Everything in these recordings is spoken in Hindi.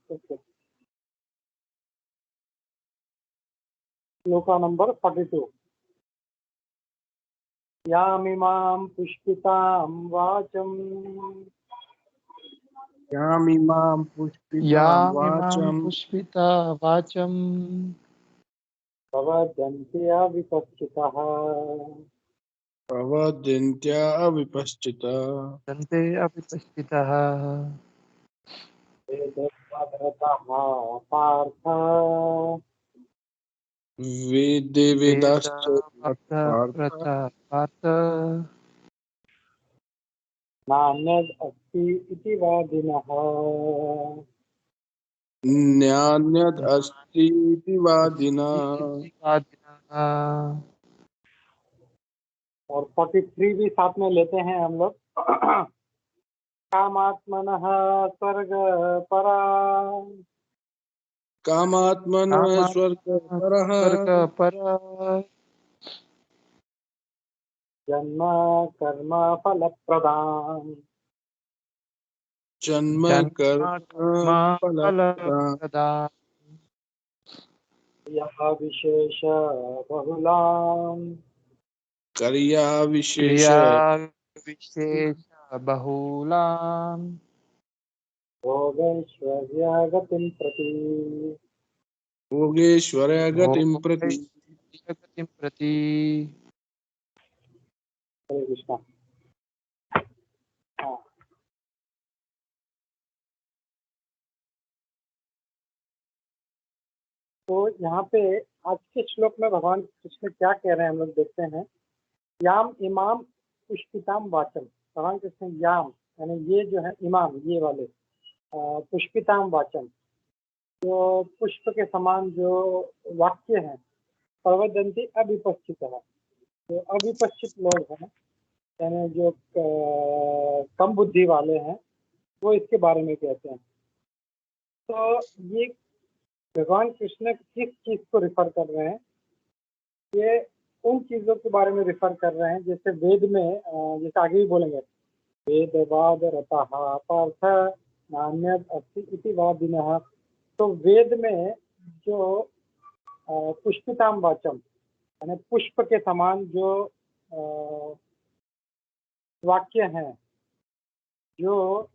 Okay, shloka number 42। यामिमां पुष्पितां वाचम् यामिमां पुष्पितां यामिमां वाचं पुष्पिता वाचं प्रवदन्ति अविपश्चितः। प्रवदन्त्या अविपश्चिता दन्ते अपि पश्चितः। वेदभद्रतः पार्थ वेदाश्च पार्थ पार्थ नान्यद् अस्ति इति वादिनः। नान्यद् अस्ति इति वादिना। और 43 भी साथ में लेते हैं हम लोग। कामात्मनः स्वर्ग परा कामात्मनः स्वर्गपरः स्वर्गपर जन्म कर्म फलप्रदाम् जन्म कर्म फलप्रदाम् फलप्रदाम् यः विशेष बहुलाम् क्रिया विशेष क्रिया विशेष बहुलाम् भोगैश्वर्य गतिं प्रति। भोगेश्वर्य गतिं प्रति। गतिं प्रति। हरे कृष्णा। हाँ, तो यहाँ पे आज के श्लोक में भगवान कृष्ण क्या कह रहे हैं हम लोग देखते हैं। याम इमाम पुष्पिताम वाचम। भगवान कृष्ण याम यानी ये जो है इमाम, ये वाले पुष्पिताम वाचम, जो पुष्प के समान जो वाक्य हैं, प्रवदंती अविपश्चित है। जो अविपश्चित लोग हैं यानी जो कम बुद्धि वाले हैं, वो इसके बारे में कहते हैं। तो ये भगवान कृष्ण किस चीज को रिफर कर रहे हैं? ये उन चीजों के बारे में रिफर कर रहे हैं जैसे वेद में, जैसे आगे भी बोलेंगे, वेद वाद रतः पार्थ नान्यद अस्ति इति वादिनः। तो वेद में जो पुष्पिताम वाचम यानी पुष्प के समान जो वाक्य हैं, जो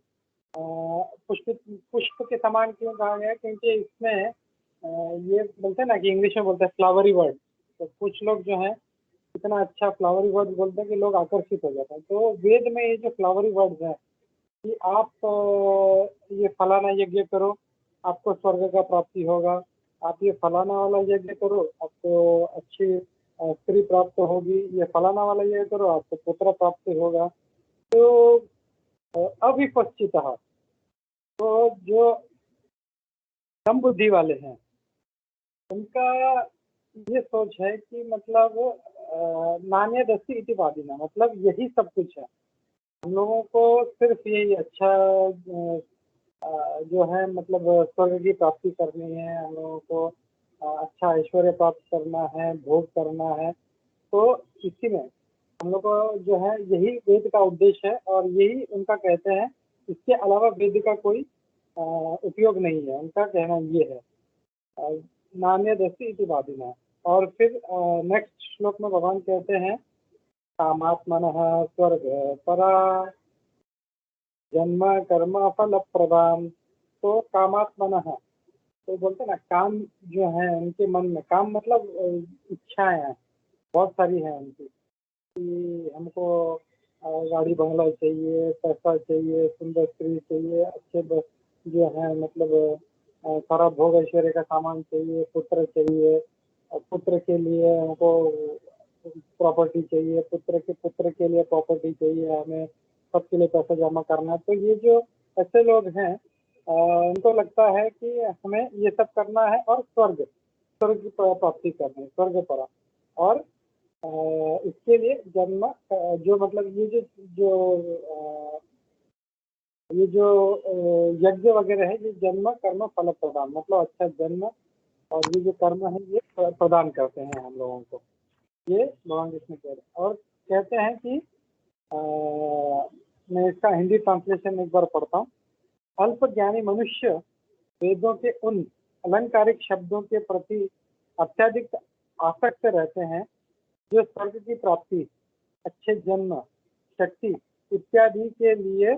पुष्प के समान क्यों कहा गया? क्योंकि इसमें ये बोलते हैं ना कि इंग्लिश में बोलते हैं फ्लावरी वर्ड। तो कुछ लोग जो है इतना अच्छा फ्लावरी वर्ड बोलते हैं कि लोग आकर्षित हो जाते हैं। तो वेद में ये जो फ्लावरी वर्ड्स हैं कि आप ये फलाना यज्ञ करो आपको स्वर्ग का प्राप्ति होगा, आप ये फलाना वाला यज्ञ करो आपको अच्छी स्त्री प्राप्त होगी, ये फलाना वाला यज्ञ करो आपको पुत्र प्राप्ति होगा। तो अविपश्चित, तो जो कम बुद्धि वाले हैं उनका ये सोच है कि मतलब नान्य दस्ती इति वादिना, मतलब यही सब कुछ है। हम लोगों को सिर्फ यही अच्छा जो है मतलब स्वर्ग की प्राप्ति करनी है, हम लोगों को अच्छा ऐश्वर्य प्राप्त करना है, भोग करना है। तो इसी में हम लोग को जो है यही वेद का उद्देश्य है और यही उनका कहते हैं। इसके अलावा वेद का कोई उपयोग नहीं है, उनका कहना ये है। नान्य दस्ती इति वादिना। और फिर नेक्स्ट श्लोक में भगवान कहते हैं कामात्मनः स्वर्ग परा जन्म कर्म फल प्रदान। तो कामात्मनः, तो बोलते हैं ना काम जो है उनके मन में, काम मतलब इच्छाएं हैं, बहुत सारी हैं उनकी कि हमको गाड़ी बंगला चाहिए, पैसा चाहिए, सुंदर स्त्री चाहिए, अच्छे जो है मतलब सारा भोग ऐश्वर्य का सामान चाहिए, पुत्र चाहिए, और पुत्र के लिए हमको प्रॉपर्टी चाहिए, पुत्र के लिए प्रॉपर्टी चाहिए, हमें सबके लिए पैसा जमा करना है। तो ये जो ऐसे लोग हैं उनको लगता है कि हमें ये सब करना है और स्वर्ग की प्राप्ति करनी है, स्वर्ग परा। और इसके लिए जन्म जो मतलब ये जो यज्ञ वगैरह है, ये जन्म कर्म फल प्रदान, मतलब अच्छा जन्म और ये जो कर्म है ये प्रदान करते हैं हम लोगों को। ये भगवान कृष्ण कह रहे हैं। और कहते हैं कि मैं इसका हिंदी ट्रांसलेशन एक बार पढ़ता हूँ। अल्प ज्ञानी मनुष्य वेदों के उन अलंकारिक शब्दों के प्रति अत्यधिक आसक्त रहते हैं जो स्वर्ग की प्राप्ति, अच्छे जन्म, शक्ति इत्यादि के लिए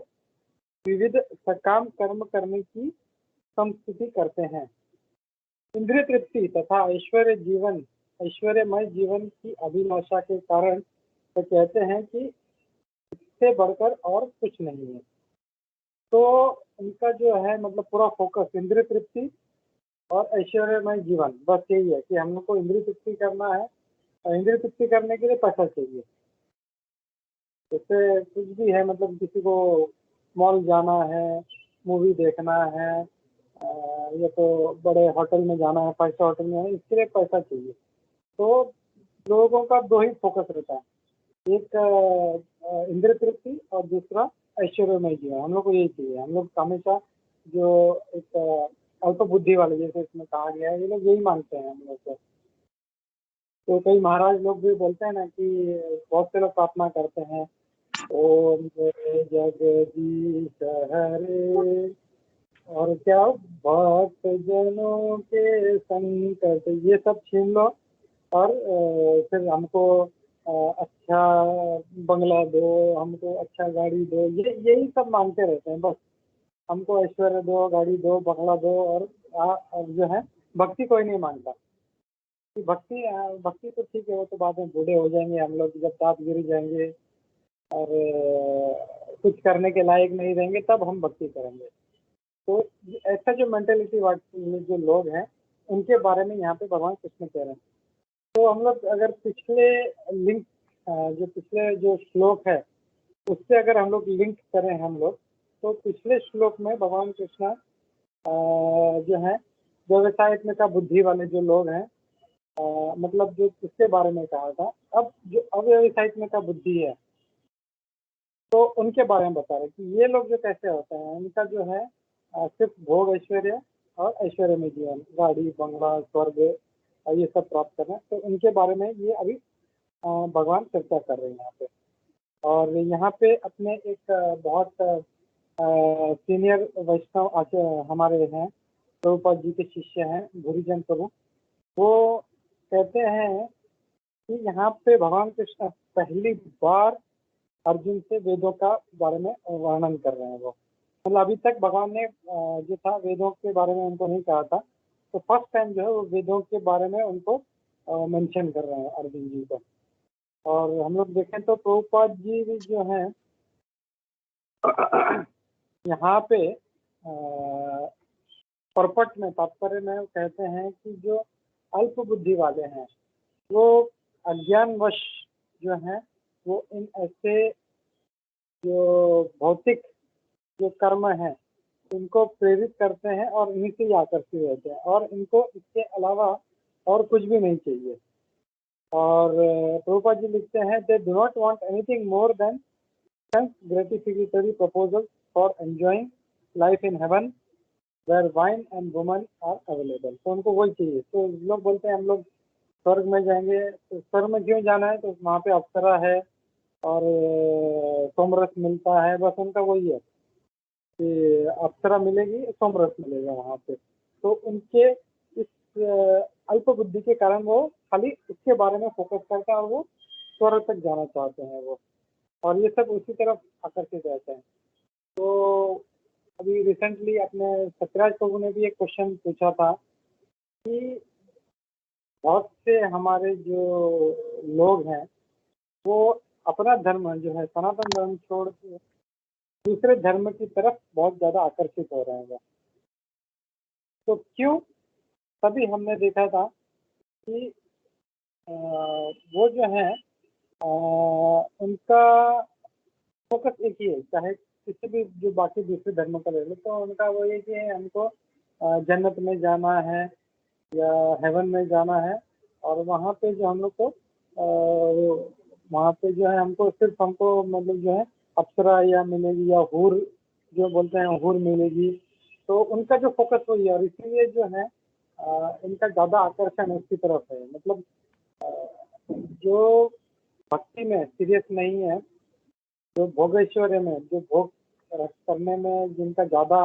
विविध सकाम कर्म करने की संस्तुति करते हैं। इंद्रिय तृप्ति तथा ऐश्वर्यमय जीवन की अभिलाषा के कारण वो कहते हैं कि इससे बढ़कर और कुछ नहीं है। तो उनका जो है मतलब पूरा फोकस इंद्रिय तृप्ति और ऐश्वर्यमय जीवन, बस यही है कि हम लोग को इंद्रिय तृप्ति करना है और इंद्रिय तृप्ति करने के लिए पैसा चाहिए। जैसे कुछ भी है, मतलब किसी को मॉल जाना है, मूवी देखना है, या तो बड़े होटल में जाना है, 5 स्टार होटल में है, इसके लिए पैसा चाहिए। तो लोगों का दो ही फोकस रहता है, एक इंद्रिय तृप्ति और दूसरा ऐश्वर्यमय जीवन। हम लोग को यही चाहिए। हम लोग हमेशा जो एक अल्प बुद्धि वाले, जैसे इसमें कहा गया है, ये लोग यही मानते हैं हम लोग को। तो कई महाराज लोग भी बोलते हैं ना कि बहुत से लोग प्रार्थना करते हैं, ओम जय जगदीश हरे, और क्या भक्त जनों के संकट ये सब छीन लो, और फिर हमको अच्छा बंगला दो, हमको अच्छा गाड़ी दो, ये यही सब मांगते रहते हैं। बस हमको ऐश्वर्य दो, गाड़ी दो, बंगला दो, और जो है भक्ति कोई नहीं मांगता। कि भक्ति तो ठीक है, वो तो बाद में बूढ़े हो जाएंगे हम लोग, जब दांत गिर जाएंगे और कुछ करने के लायक नहीं रहेंगे, तब हम भक्ति करेंगे। तो ऐसा जो मेंटेलिटी वाले जो लोग हैं, उनके बारे में यहाँ पे भगवान कृष्ण कह रहे हैं। तो हम लोग अगर पिछले लिंक पिछले जो श्लोक है उससे अगर हम लोग लिंक करें हम लोग, तो पिछले श्लोक में भगवान कृष्ण जो है व्यवसायत्म का बुद्धि वाले जो लोग हैं, मतलब जो किसके बारे में कहा था, अब जो अव्यवसायत्म का बुद्धि है, तो उनके बारे में बता रहे कि ये लोग जो कैसे होते हैं, उनका जो है सिर्फ भोग ऐश्वर्य और ऐश्वर्य में जीवन, गाड़ी बंगला स्वर्ग ये सब प्राप्त करना। तो उनके बारे में ये अभी भगवान चर्चा कर रहे हैं यहाँ पे। और यहाँ पे अपने एक बहुत सीनियर वैष्णव हमारे हैं, प्रभुपाद जी के शिष्य हैं भूरीजन प्रभु, वो कहते हैं कि यहाँ पे भगवान कृष्ण पहली बार अर्जुन से वेदों का बारे में वर्णन कर रहे हैं। वो मतलब अभी तक भगवान ने जो था वेदों के बारे में उनको नहीं कहा था, तो फर्स्ट टाइम जो है वो वेदों के बारे में उनको मेंशन कर रहे हैं अर्जुन जी को। और हम लोग देखें तो प्रभुपाद जी भी जो है यहाँ पे परपट में तात्पर्य में कहते हैं कि जो अल्प बुद्धि वाले हैं वो अज्ञानवश जो है वो इन ऐसे जो भौतिक जो कर्म है इनको प्रेरित करते हैं और इन्हीं से आकर्षित रहते हैं, और इनको इसके अलावा और कुछ भी नहीं चाहिए। और प्रभुपाद जी लिखते हैं, they do not want anything more than sense gratificatory proposal for enjoying life in heaven where wine and women are available. तो उनको वही चाहिए। तो लोग बोलते हैं हम लोग स्वर्ग में जाएंगे, तो स्वर्ग में क्यों जाना है, तो वहाँ पे अप्सरा है और सोमरस मिलता है, बस उनका वही है कि अप्सरा मिलेगी, सोमरस मिलेगा वहाँ पे। तो उनके इस अल्प बुद्धि के कारण वो खाली उसके बारे में फोकस करते हैं और वो स्वर्ग तक जाना चाहते हैं वो, और ये सब उसी तरफ आकर्षित रहते हैं। तो अभी रिसेंटली अपने सत्यराज प्रभु ने भी एक क्वेश्चन पूछा था कि बहुत से हमारे जो लोग हैं वो अपना धर्म जो है सनातन धर्म छोड़ के दूसरे धर्म की तरफ बहुत ज़्यादा आकर्षित हो रहे हैं। तो क्यों? तभी हमने देखा था कि वो जो है उनका फोकस एक ही है, चाहे किसी भी जो बाकी दूसरे धर्मों का ले लो, तो उनका वो ये कि हमको जन्नत में जाना है या हेवन में जाना है, और वहाँ पे जो हम लोग को वहाँ पे जो है हमको मतलब जो है अप्सरा या मिलेगी या हूर जो बोलते हैं हूर मिलेगी। तो उनका जो फोकस वही है, और इसीलिए जो है इनका ज़्यादा आकर्षण उसकी तरफ है। मतलब जो भक्ति में सीरियस नहीं है, जो भोगेश्वर्य में जो भोग करने में जिनका ज़्यादा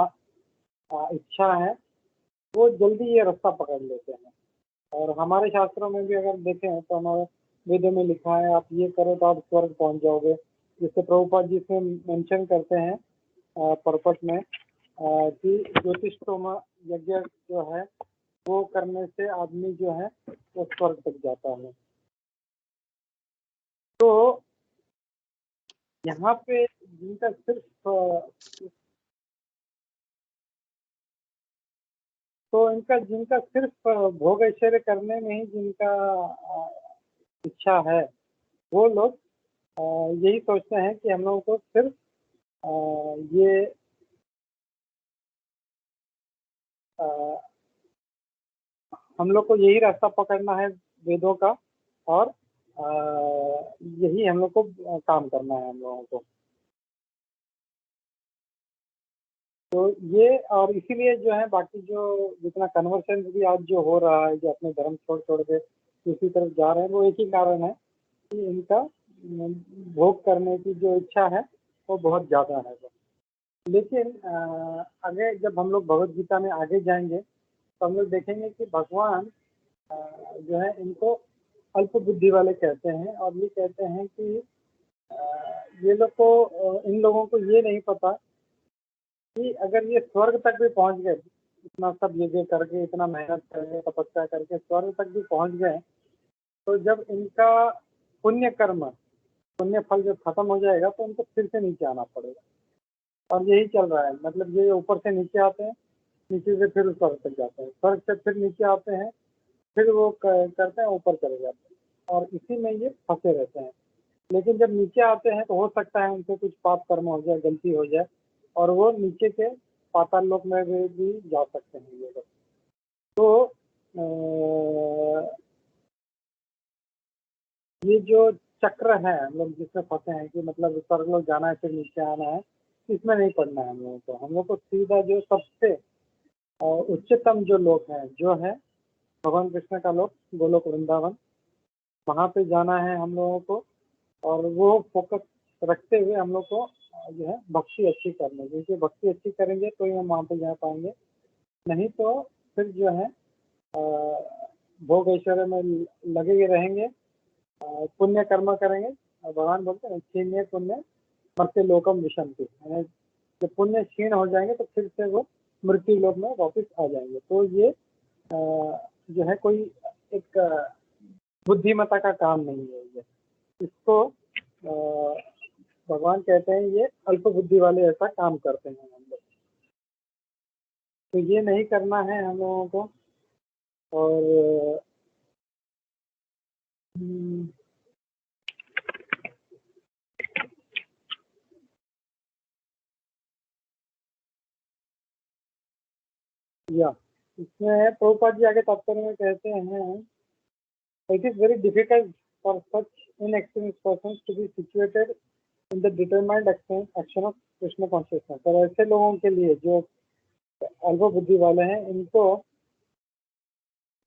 इच्छा है, वो जल्दी ये रास्ता पकड़ लेते हैं। और हमारे शास्त्रों में भी अगर देखें तो हमारे वेदों में लिखा है आप ये करो तो आप स्वर्ग पहुंच जाओगे। जिससे प्रभुपाद जी इसमें मेंशन करते हैं पर्पस में कि ज्योतिषोम यज्ञ जो है वो करने से आदमी जो है वो स्वर्ग तक जाता है। तो यहाँ पे जिनका सिर्फ जिनका सिर्फ भोग ऐश्वर्य करने में ही जिनका इच्छा है वो लोग यही सोचते हैं कि हम लोगों को सिर्फ ये हम लोग को यही रास्ता पकड़ना है वेदों का और यही हम लोग को काम करना है हम लोगों को। तो ये और इसीलिए जो है बाकी जो जितना कन्वर्शन भी आज जो हो रहा है, जो अपने धर्म छोड़ छोड़ के दूसरी तरफ जा रहे हैं, वो एक ही कारण है कि इनका भोग करने की जो इच्छा है वो बहुत ज़्यादा है। लेकिन आगे जब हम लोग भगवद गीता में आगे जाएंगे तो हम लोग देखेंगे कि भगवान जो है इनको अल्प बुद्धि वाले कहते हैं और ये कहते हैं कि ये लोग को इन लोगों को ये नहीं पता कि अगर ये स्वर्ग तक भी पहुंच गए, इतना सब यज्ञ करके, इतना मेहनत करके, तपस्या करके स्वर्ग तक भी पहुंच गए, तो जब इनका पुण्य कर्म, पुण्य फल जब खत्म हो जाएगा तो इनको फिर से नीचे आना पड़ेगा। और यही चल रहा है, मतलब ये ऊपर से नीचे आते हैं, नीचे से फिर स्वर्ग तक जाते हैं, स्वर्ग से फिर नीचे आते हैं, फिर वो करते हैं ऊपर चले जाते हैं और इसी में ये फंसे रहते हैं। लेकिन जब नीचे आते हैं तो हो सकता है उनसे कुछ पाप कर्म हो जाए, गलती हो जाए और वो नीचे के पाताल लोक में भी जा सकते हैं ये लोग। तो ये जो चक्र है हम लोग जिसमें फंसे हैं कि मतलब स्वर्ग लोग जाना है फिर नीचे आना है, इसमें नहीं पड़ना है हम लोगों को। हम लोग को सीधा जो सबसे उच्चतम जो लोग हैं जो है भगवान कृष्ण का लोक, गोलोक वृंदावन, वहाँ पे जाना है हम लोगों को। और वो फोकस रखते हुए हम लोग को जो है भक्ति अच्छी करनी, क्योंकि भक्ति अच्छी करेंगे तो ही हम वहाँ पे जा पाएंगे, नहीं तो फिर जो है भोग ऐश्वर्य में लगे ही रहेंगे, पुण्य कर्म करेंगे। भगवान बोलते हैं क्षीण पुण्य मर्त्य लोकम विशंति, यानी जब पुण्य क्षीण हो जाएंगे तो फिर से वो मृत्यु लोक में वापस आ जाएंगे। तो ये जो है कोई एक बुद्धिमत्ता का काम नहीं है ये, इसको भगवान कहते हैं ये अल्प बुद्धि वाले ऐसा काम करते हैं हम लोग। तो ये नहीं करना है हम लोगों को। और या इसमें प्रभुपाद जी आगे तात्पर्य में कहते हैं it is very difficult for such inexperience person to be situated in the determined action of Krishna consciousness. और ऐसे लोगों के लिए जो अल्प बुद्धि वाले हैं, इनको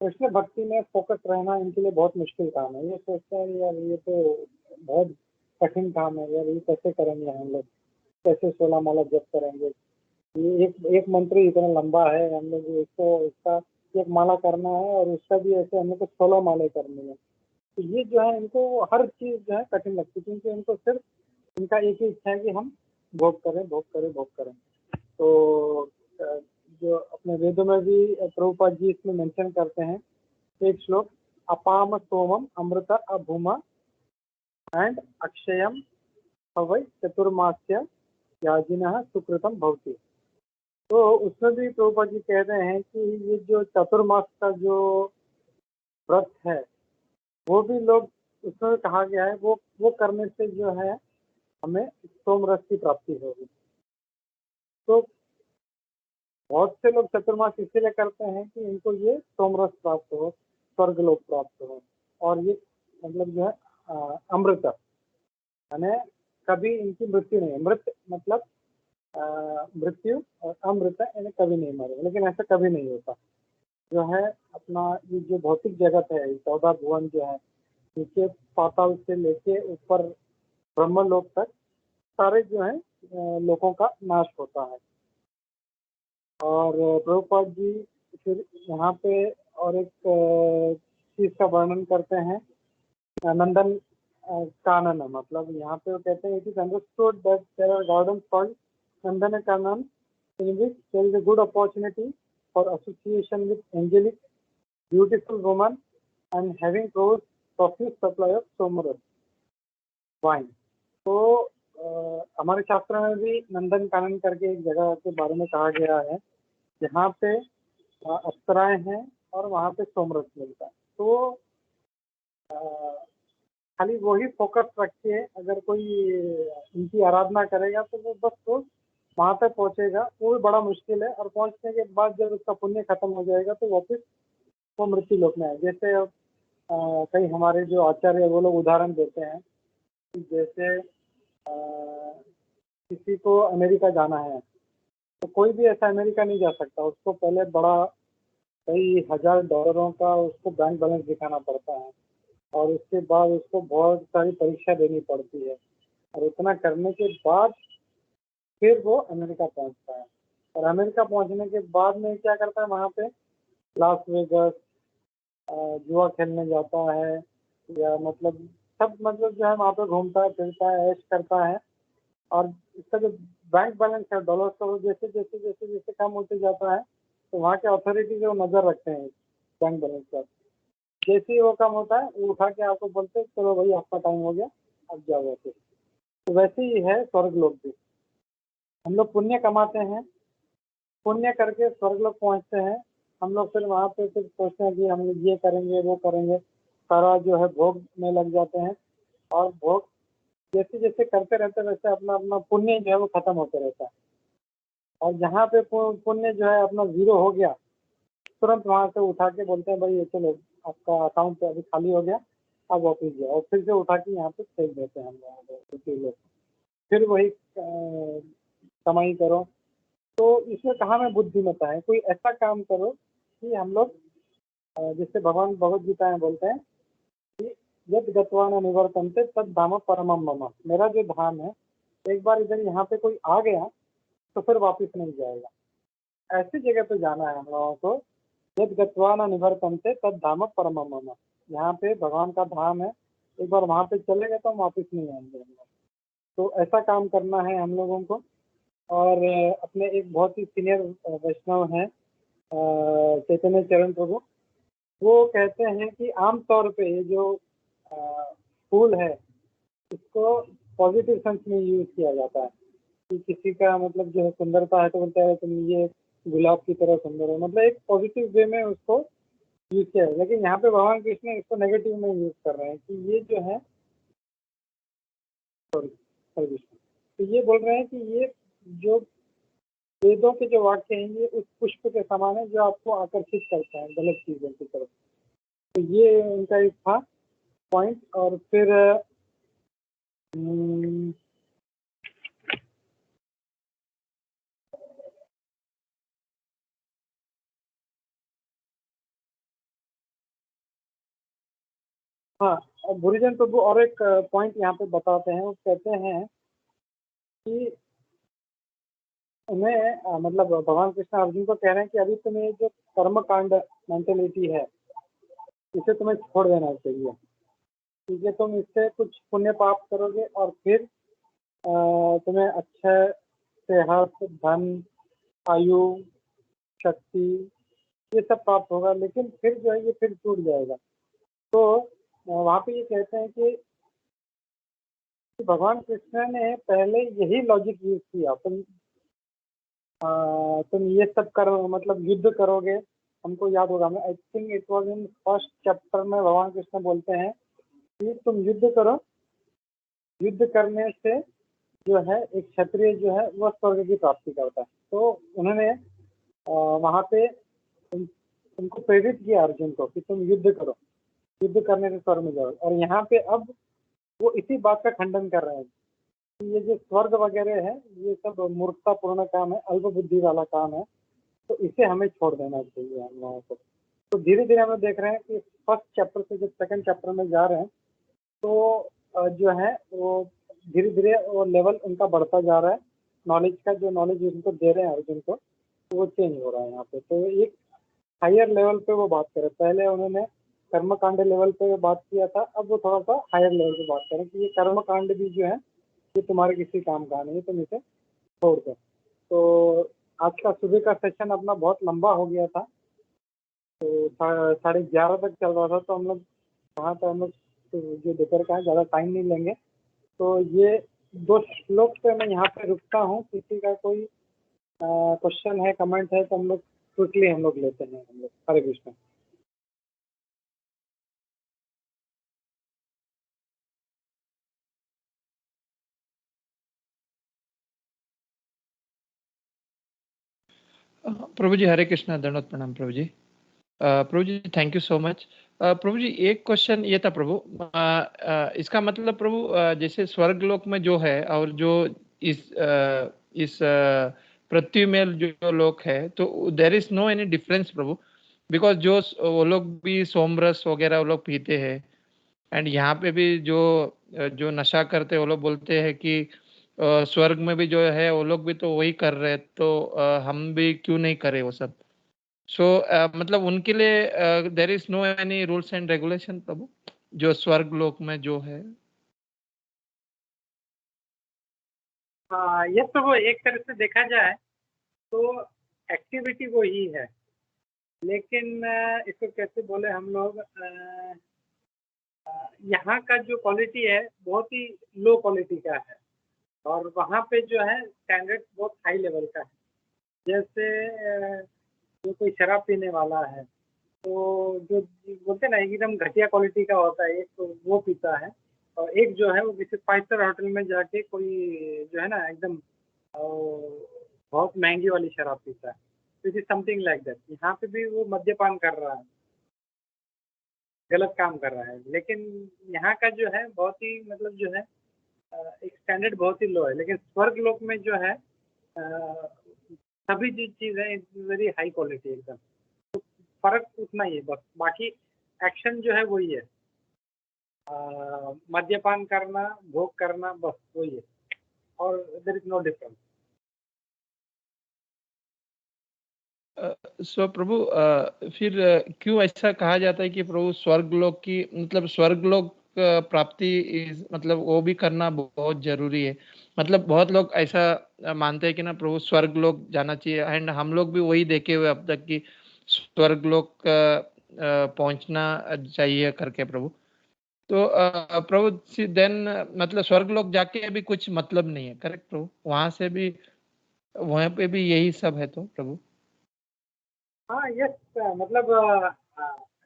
कृष्ण भक्ति में फोकस रहना इनके लिए बहुत मुश्किल काम है। ये सोचते हैं यार ये तो बहुत कठिन काम है यार, ये कैसे करेंगे हम लोग, कैसे 16 माला जप करेंगे, ये एक मंत्र इतना लंबा है, हम लोग इसको इसका एक माला करना है और उसका भी ऐसे हम लोग को 16 माले करनी है। तो ये जो है इनको हर चीज जो है कठिन लगती है, क्योंकि इनको सिर्फ इनका एक ही इच्छा है कि हम भोग करें भोग करें भोग करें। तो जो अपने वेदों में भी प्रभुपाद जी इसमें मेंशन करते हैं एक श्लोक, अपाम सोमम अमृत अभूम एंड अक्षयम हवै चतुर्मास्य याजिनः सुकृतम भवति। तो उसमें भी प्रभुपाद जी कह रहे हैं कि ये जो चतुर्मास का जो व्रत है वो भी लोग, उसमें कहा गया है वो करने से जो है हमें सोमरस की प्राप्ति होगी। तो बहुत से लोग चतुर्मास इसीलिए करते हैं कि इनको ये सोमरस प्राप्त हो, स्वर्ग लोक प्राप्त हो। और ये मतलब जो है अमृत, यानी कभी इनकी मृत्यु नहीं है। मृत मतलब मृत्यु, और अमृत यानी कभी नहीं मरे, लेकिन ऐसा कभी नहीं होता। जो है अपना ये जो भौतिक जगत है, 14 भुवन जो है, नीचे पाताल से लेके ऊपर ब्रह्मलोक तक सारे जो है लोगों का नाश होता है। और प्रभुपाद जी फिर यहाँ पे और एक चीज का वर्णन करते हैं, नंदन कानन, मतलब यहाँ पे वो कहते हैं it is understood that there are garden called Nandan Kanan in which there is a good opportunity for association with angelic beautiful women and having close profuse supply of somras wine. तो हमारे शास्त्र में भी नंदन कानन करके एक जगह के बारे में कहा गया है जहाँ पे अप्सराएं हैं और वहाँ पे सोमरस मिलता है। तो खाली वही फोकस रख के अगर कोई इनकी आराधना करेगा तो वो बस वो वहाँ तक पहुँचेगा, वो भी बड़ा मुश्किल है। और पहुँचने के बाद जब उसका पुण्य खत्म हो जाएगा तो वापस वो मृत्यु लोक में है। जैसे कई हमारे जो आचार्य वो लोग उदाहरण देते हैं, जैसे किसी को अमेरिका जाना है तो कोई भी ऐसा अमेरिका नहीं जा सकता, उसको पहले बड़ा कई $1000 का उसको बैंक बैलेंस दिखाना पड़ता है और उसके बाद उसको बहुत सारी परीक्षा देनी पड़ती है और उतना करने के बाद फिर वो अमेरिका पहुंचता है। और अमेरिका पहुंचने के बाद में क्या करता है, वहाँ पे लास वेगस जुआ खेलने जाता है या मतलब सब मतलब जो है वहाँ पे घूमता है फिरता है ऐश करता है। और इसका जो बैंक बैलेंस है डॉलर का वो जैसे जैसे जैसे जैसे कम होते जाता है तो वहाँ के अथॉरिटी जो नज़र रखते हैं बैंक बैलेंस पर, जैसे ही वो कम होता है वो उठा के आपको बोलते हैं चलो भाई आपका टाइम हो गया अब जाओ। वैसे तो वैसे ही है स्वर्ग लोक भी, हम लोग पुण्य कमाते हैं, पुण्य करके स्वर्ग लोक पहुँचते हैं। हम लोग फिर वहाँ पे फिर सोचते हैं कि हम लोग ये करेंगे वो करेंगे, सारा जो है भोग में लग जाते हैं और भोग जैसे जैसे करते रहते वैसे अपना अपना पुण्य जो है वो खत्म होते रहता है। और जहाँ पे पुण्य जो है अपना जीरो हो गया तुरंत वहाँ से उठा के बोलते हैं भाई ये चलो आपका अकाउंट अभी खाली हो गया अब वापस जाओ, और फिर से उठा के यहाँ पे फेंक देते हैं हम लोग, फिर वही कमाई करो। तो इसमें कहाँ में बुद्धिमत्ता है, कोई ऐसा काम करो कि हम लोग जिससे भगवान भगवद गीता में बोलते हैं कि यद गत्वा न निवर्तन्ते तद धाम परमम मम, मेरा जो धाम है एक बार इधर यहाँ पे कोई आ गया तो फिर वापस नहीं जाएगा। ऐसी जगह पे जाना है हम लोगों को, यद गत्वा न निवर्तन्ते तद धाम परमम मम, यहाँ पे भगवान का धाम है, एक बार वहाँ पे चले गए तो हम वापस नहीं आएंगे हम लोग। तो ऐसा काम करना है हम लोगों को। और अपने एक बहुत ही सीनियर वैष्णव हैं चैतन्य चरण प्रभु, वो कहते हैं कि आमतौर पे ये जो फूल है इसको पॉजिटिव सेंस में यूज किया जाता है कि किसी का मतलब जो है सुंदरता है तो बोलता है तुम ये गुलाब की तरह सुंदर हो, मतलब एक पॉजिटिव वे में उसको यूज किया है। लेकिन यहाँ पे भगवान कृष्ण इसको नेगेटिव में यूज कर रहे हैं कि ये जो है तो ये बोल रहे हैं कि ये जो वेदों के जो वाक्य हैं ये उस पुष्प के समान है जो आपको आकर्षित करता है गलत चीजों की तरफ। तो ये उनका एक था पॉइंट। और फिर हाँ, गुरुजन प्रभु और एक पॉइंट यहाँ पे बताते हैं, वो कहते हैं कि उन्हें मतलब भगवान कृष्ण अर्जुन को कह रहे हैं कि अभी तुम्हें जो कर्म कांड मेंटेलिटी है इसे तुम्हें छोड़ देना चाहिए, क्योंकि तुम इससे कुछ पुण्य पाप करोगे और फिर तुम्हें अच्छे सेहत धन आयु शक्ति ये सब प्राप्त होगा, लेकिन फिर जो है ये फिर टूट जाएगा। तो वहाँ पे ये कहते हैं कि भगवान कृष्ण ने पहले यही लॉजिक यूज किया, तुम ये सब करो मतलब युद्ध करोगे, हमको याद होगा, मैं I think it was in first chapter में भगवान कृष्ण बोलते हैं कि तुम युद्ध करो, युद्ध करने से जो है एक क्षत्रिय जो है वह स्वर्ग की प्राप्ति करता है। तो उन्होंने वहाँ पे उनको प्रेरित किया अर्जुन को कि तुम युद्ध करो, युद्ध करने से स्वर्ग में जाओ। और यहाँ पे अब वो इसी बात का खंडन कर रहे हैं कि ये जो स्वर्ग वगैरह है ये सब मूर्खतापूर्ण काम है, अल्प बुद्धि वाला काम है, तो इसे हमें छोड़ देना चाहिए हम लोगों को। तो धीरे धीरे हम देख रहे हैं कि फर्स्ट चैप्टर से जब सेकंड चैप्टर में जा रहे हैं तो जो है वो धीरे धीरे वो लेवल उनका बढ़ता जा रहा है, नॉलेज का जो नॉलेज उनको दे रहे हैं अर्जुन को तो वो चेंज हो रहा है यहाँ पे। तो एक हायर लेवल पे वो बात करें। पहले उन्होंने कर्मकांड लेवल पे बात किया था, अब वो थोड़ा सा हायर लेवल पे बात करें कि ये कर्मकांड भी जो है ये तुम्हारे किसी काम का नहीं है, तुम इसे छोड़ दो। तो आज का सुबह का सेशन अपना बहुत लंबा हो गया था, तो 11:30 तक चल रहा था, तो हम लोग वहाँ पर हम लोग जो दोपहर का है ज़्यादा टाइम नहीं लेंगे। तो ये 2 श्लोक पे मैं यहाँ पे रुकता हूँ। किसी का कोई क्वेश्चन है, कमेंट है, तो हम लोग क्विकली हम लोग लेते हैं। हम लोग हरे कृष्ण। प्रभु जी हरे कृष्णा, दंडवत प्रणाम प्रभु जी। प्रभु जी thank you so much. Prabhu जी एक क्वेश्चन ये था प्रभु, इसका मतलब प्रभु जैसे स्वर्ग लोक में जो है और जो इस पृथ्वी में जो लोक है, तो there is no any difference prabhu, because जो वो लोग भी सोमरस वगैरह वो लोग पीते हैं, एंड यहाँ पे भी जो जो नशा करते हैं वो लोग बोलते हैं कि स्वर्ग में भी जो है वो लोग भी तो वही कर रहे हैं, तो हम भी क्यों नहीं करें वो सब। सो मतलब उनके लिए there is no any rules and regulation Prabhu, जो स्वर्ग लोक में जो है। हाँ, ये तो वो एक तरह से देखा जाए तो एक्टिविटी वो ही है, लेकिन इसको कैसे बोले हम लोग, यहाँ का जो क्वालिटी है बहुत ही लो क्वालिटी का है, और वहाँ पे जो है स्टैंडर्ड बहुत हाई लेवल का है। जैसे जो कोई शराब पीने वाला है, तो जो बोलते हैं ना एकदम घटिया क्वालिटी का होता है, एक तो वो पीता है, और एक जो है वो किसी 5 स्टार होटल में जाके कोई जो है ना एकदम बहुत महंगी वाली शराब पीता है। It is something like that. यहाँ पे भी वो मद्यपान कर रहा है, गलत काम कर रहा है, लेकिन यहाँ का जो है बहुत ही मतलब जो है एक स्टैंडर्ड बहुत ही लो है, लेकिन स्वर्ग लोक में जो है सभी जो चीज़ है वेरी हाई क्वालिटी एकदम। फर्क उतना ही है बस, बाकी एक्शन जो है वही है, मद्यपान करना, भोग करना, बस वही है, और देयर इज नो डिफरेंस। सो प्रभु फिर क्यों ऐसा कहा जाता है कि प्रभु स्वर्ग लोक की मतलब स्वर्ग लोक प्राप्ति मतलब वो भी करना बहुत जरूरी है। मतलब बहुत लोग ऐसा मानते हैं कि ना प्रभु स्वर्ग लोक जाना चाहिए, एंड हम लोग भी वही देखे हुए अब तक कि स्वर्ग लोक पहुंचना चाहिए करके प्रभु। तो प्रभु देन मतलब स्वर्ग लोक जाके भी कुछ मतलब नहीं है, करेक्ट प्रभु? वहां से भी वहां पे भी यही सब है तो प्रभु। हाँ, यस, मतलब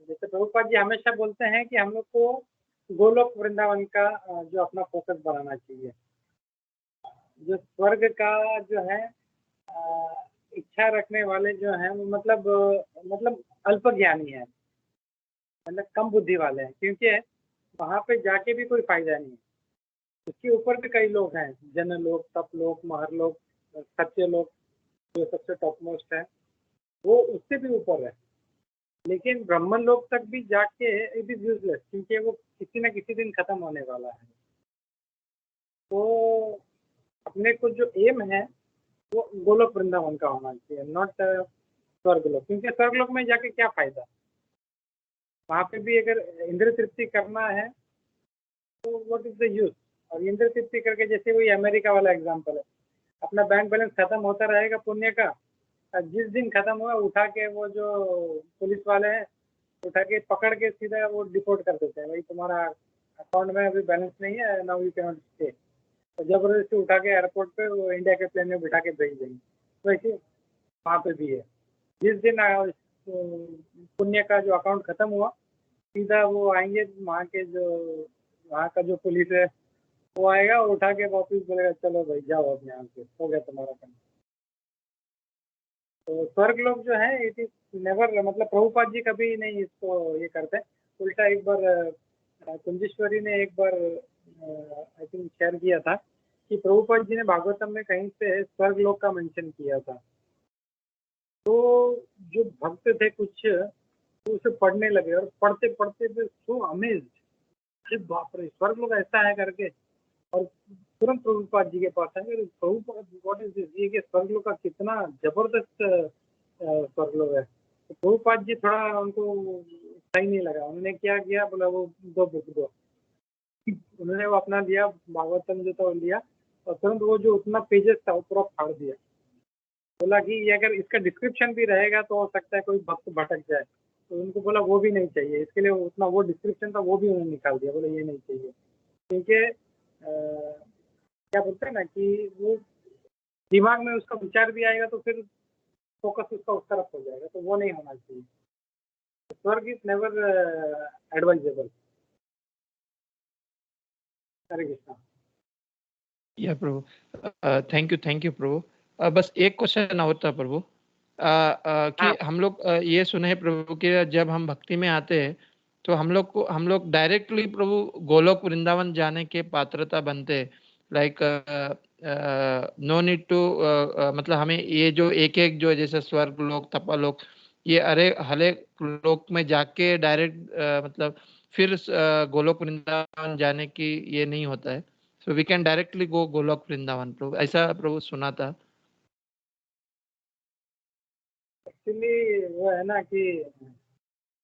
जैसे प्रभुपाद जी हमेशा बोलते हैं कि हम लोग को गोलोक वृंदावन का जो अपना फोकस बनाना चाहिए। जो स्वर्ग का जो है इच्छा रखने वाले जो हैं वो मतलब अल्प ज्ञानी है, मतलब कम बुद्धि वाले हैं, क्योंकि वहाँ पे जाके भी कोई फायदा नहीं है। उसके ऊपर भी कई लोग हैं, जन लोग, तप लोग, महर लोग, सत्य लोग, जो सबसे टॉप मोस्ट है, वो उससे भी ऊपर है। लेकिन ब्रह्मन लोक तक भी जाके इट इज यूजलेस, क्योंकि वो किसी न किसी दिन खत्म होने वाला है। तो अपने को जो एम है वो गोलोक वृंदावन का होना चाहिए, नॉट स्वर्गलोक, क्योंकि स्वर्गलोक में जाके क्या फायदा। वहाँ पे भी अगर इंद्र तृप्ति करना है तो व्हाट इज द यूज। और इंद्र तृप्ति करके जैसे वही अमेरिका वाला एग्जाम्पल है, अपना बैंक बैलेंस खत्म होता रहेगा पुण्य का, जिस दिन खत्म हुआ उठा के वो जो पुलिस वाले हैं उठा के पकड़ के सीधा वो डिपोर्ट कर देते हैं, भाई तुम्हारा अकाउंट में अभी बैलेंस नहीं है, now you can not stay. तो जबरदस्ती उठा के एयरपोर्ट पे वो इंडिया के प्लेन में बिठा के भेज देंगे। वैसे वहाँ पे भी है, जिस दिन पुण्य का जो अकाउंट खत्म हुआ सीधा वो आएंगे, वहाँ का जो पुलिस है वो आएगा और उठा के वापिस बोलेगा चलो भाई जाओ अब यहाँ से, हो गया तुम्हारा काम। तो स्वर्ग लोग जो है इट इज नेवर, मतलब प्रभुपाद जी कभी नहीं इसको ये करते। उल्टा एक बार कुंजेश्वरी ने एक बार आई थिंक शेयर किया था कि प्रभुपाद जी ने भागवतम में कहीं से स्वर्ग लोक का मेंशन किया था। तो जो भक्त थे कुछ तो उसे पढ़ने लगे, और पढ़ते पढ़ते थे सो अमेज्ड, अरे बाप रे स्वर्ग लोग ऐसा है करके। और तुरंत प्रभुपाद जी के पास आए, अरे प्रभुपाद व्हाट इज दिस, ये कि स्वर्ग लोग का कितना जबरदस्त स्वर्ग लोग है। तो प्रभुपाद जी थोड़ा उनको सही नहीं लगा, उन्होंने क्या किया, बोला वो 2 बुक दो। उन्होंने वो अपना दिया, भागवतम जो था वो लिया, और तुरंत वो जो उतना पेजेस था वो पूरा फाड़ दिया। बोला कि ये अगर इसका डिस्क्रिप्शन भी रहेगा तो हो सकता है कोई भक्त भटक जाए, तो उनको बोला वो भी नहीं चाहिए, इसके लिए उतना वो डिस्क्रिप्शन था वो भी उन्होंने निकाल दिया, बोला ये नहीं चाहिए, क्योंकि क्या बोलते हैं ना कि वो दिमाग में उसका विचार भी आएगा तो फिर फोकस उसका उस तरफ हो जाएगा, तो वो नहीं होना चाहिए। स्वर्ग इज नेवर एडवाइजेबल। हरे कृष्णा। या प्रभु, थैंक यू प्रभु। बस एक क्वेश्चन और था प्रभु, कि हाँ हम लोग ये सुने हैं प्रभु कि जब हम भक्ति में आते हैं तो हम लोग डायरेक्टली प्रभु गोलोक वृंदावन जाने के पात्रता बनते हैं। लाइक नो नीड टू, मतलब हमें ये जो एक जो जैसे स्वर्ग लोक, तपालोक, ये अरे हले लोक में जाके डायरेक्ट मतलब फिर गोलोक वृंदावन जाने की ये नहीं होता है। So we can directly go Goloka Vrindavan Prabhu, ऐसा प्रभु सुना था। एक्चुअली वो है ना कि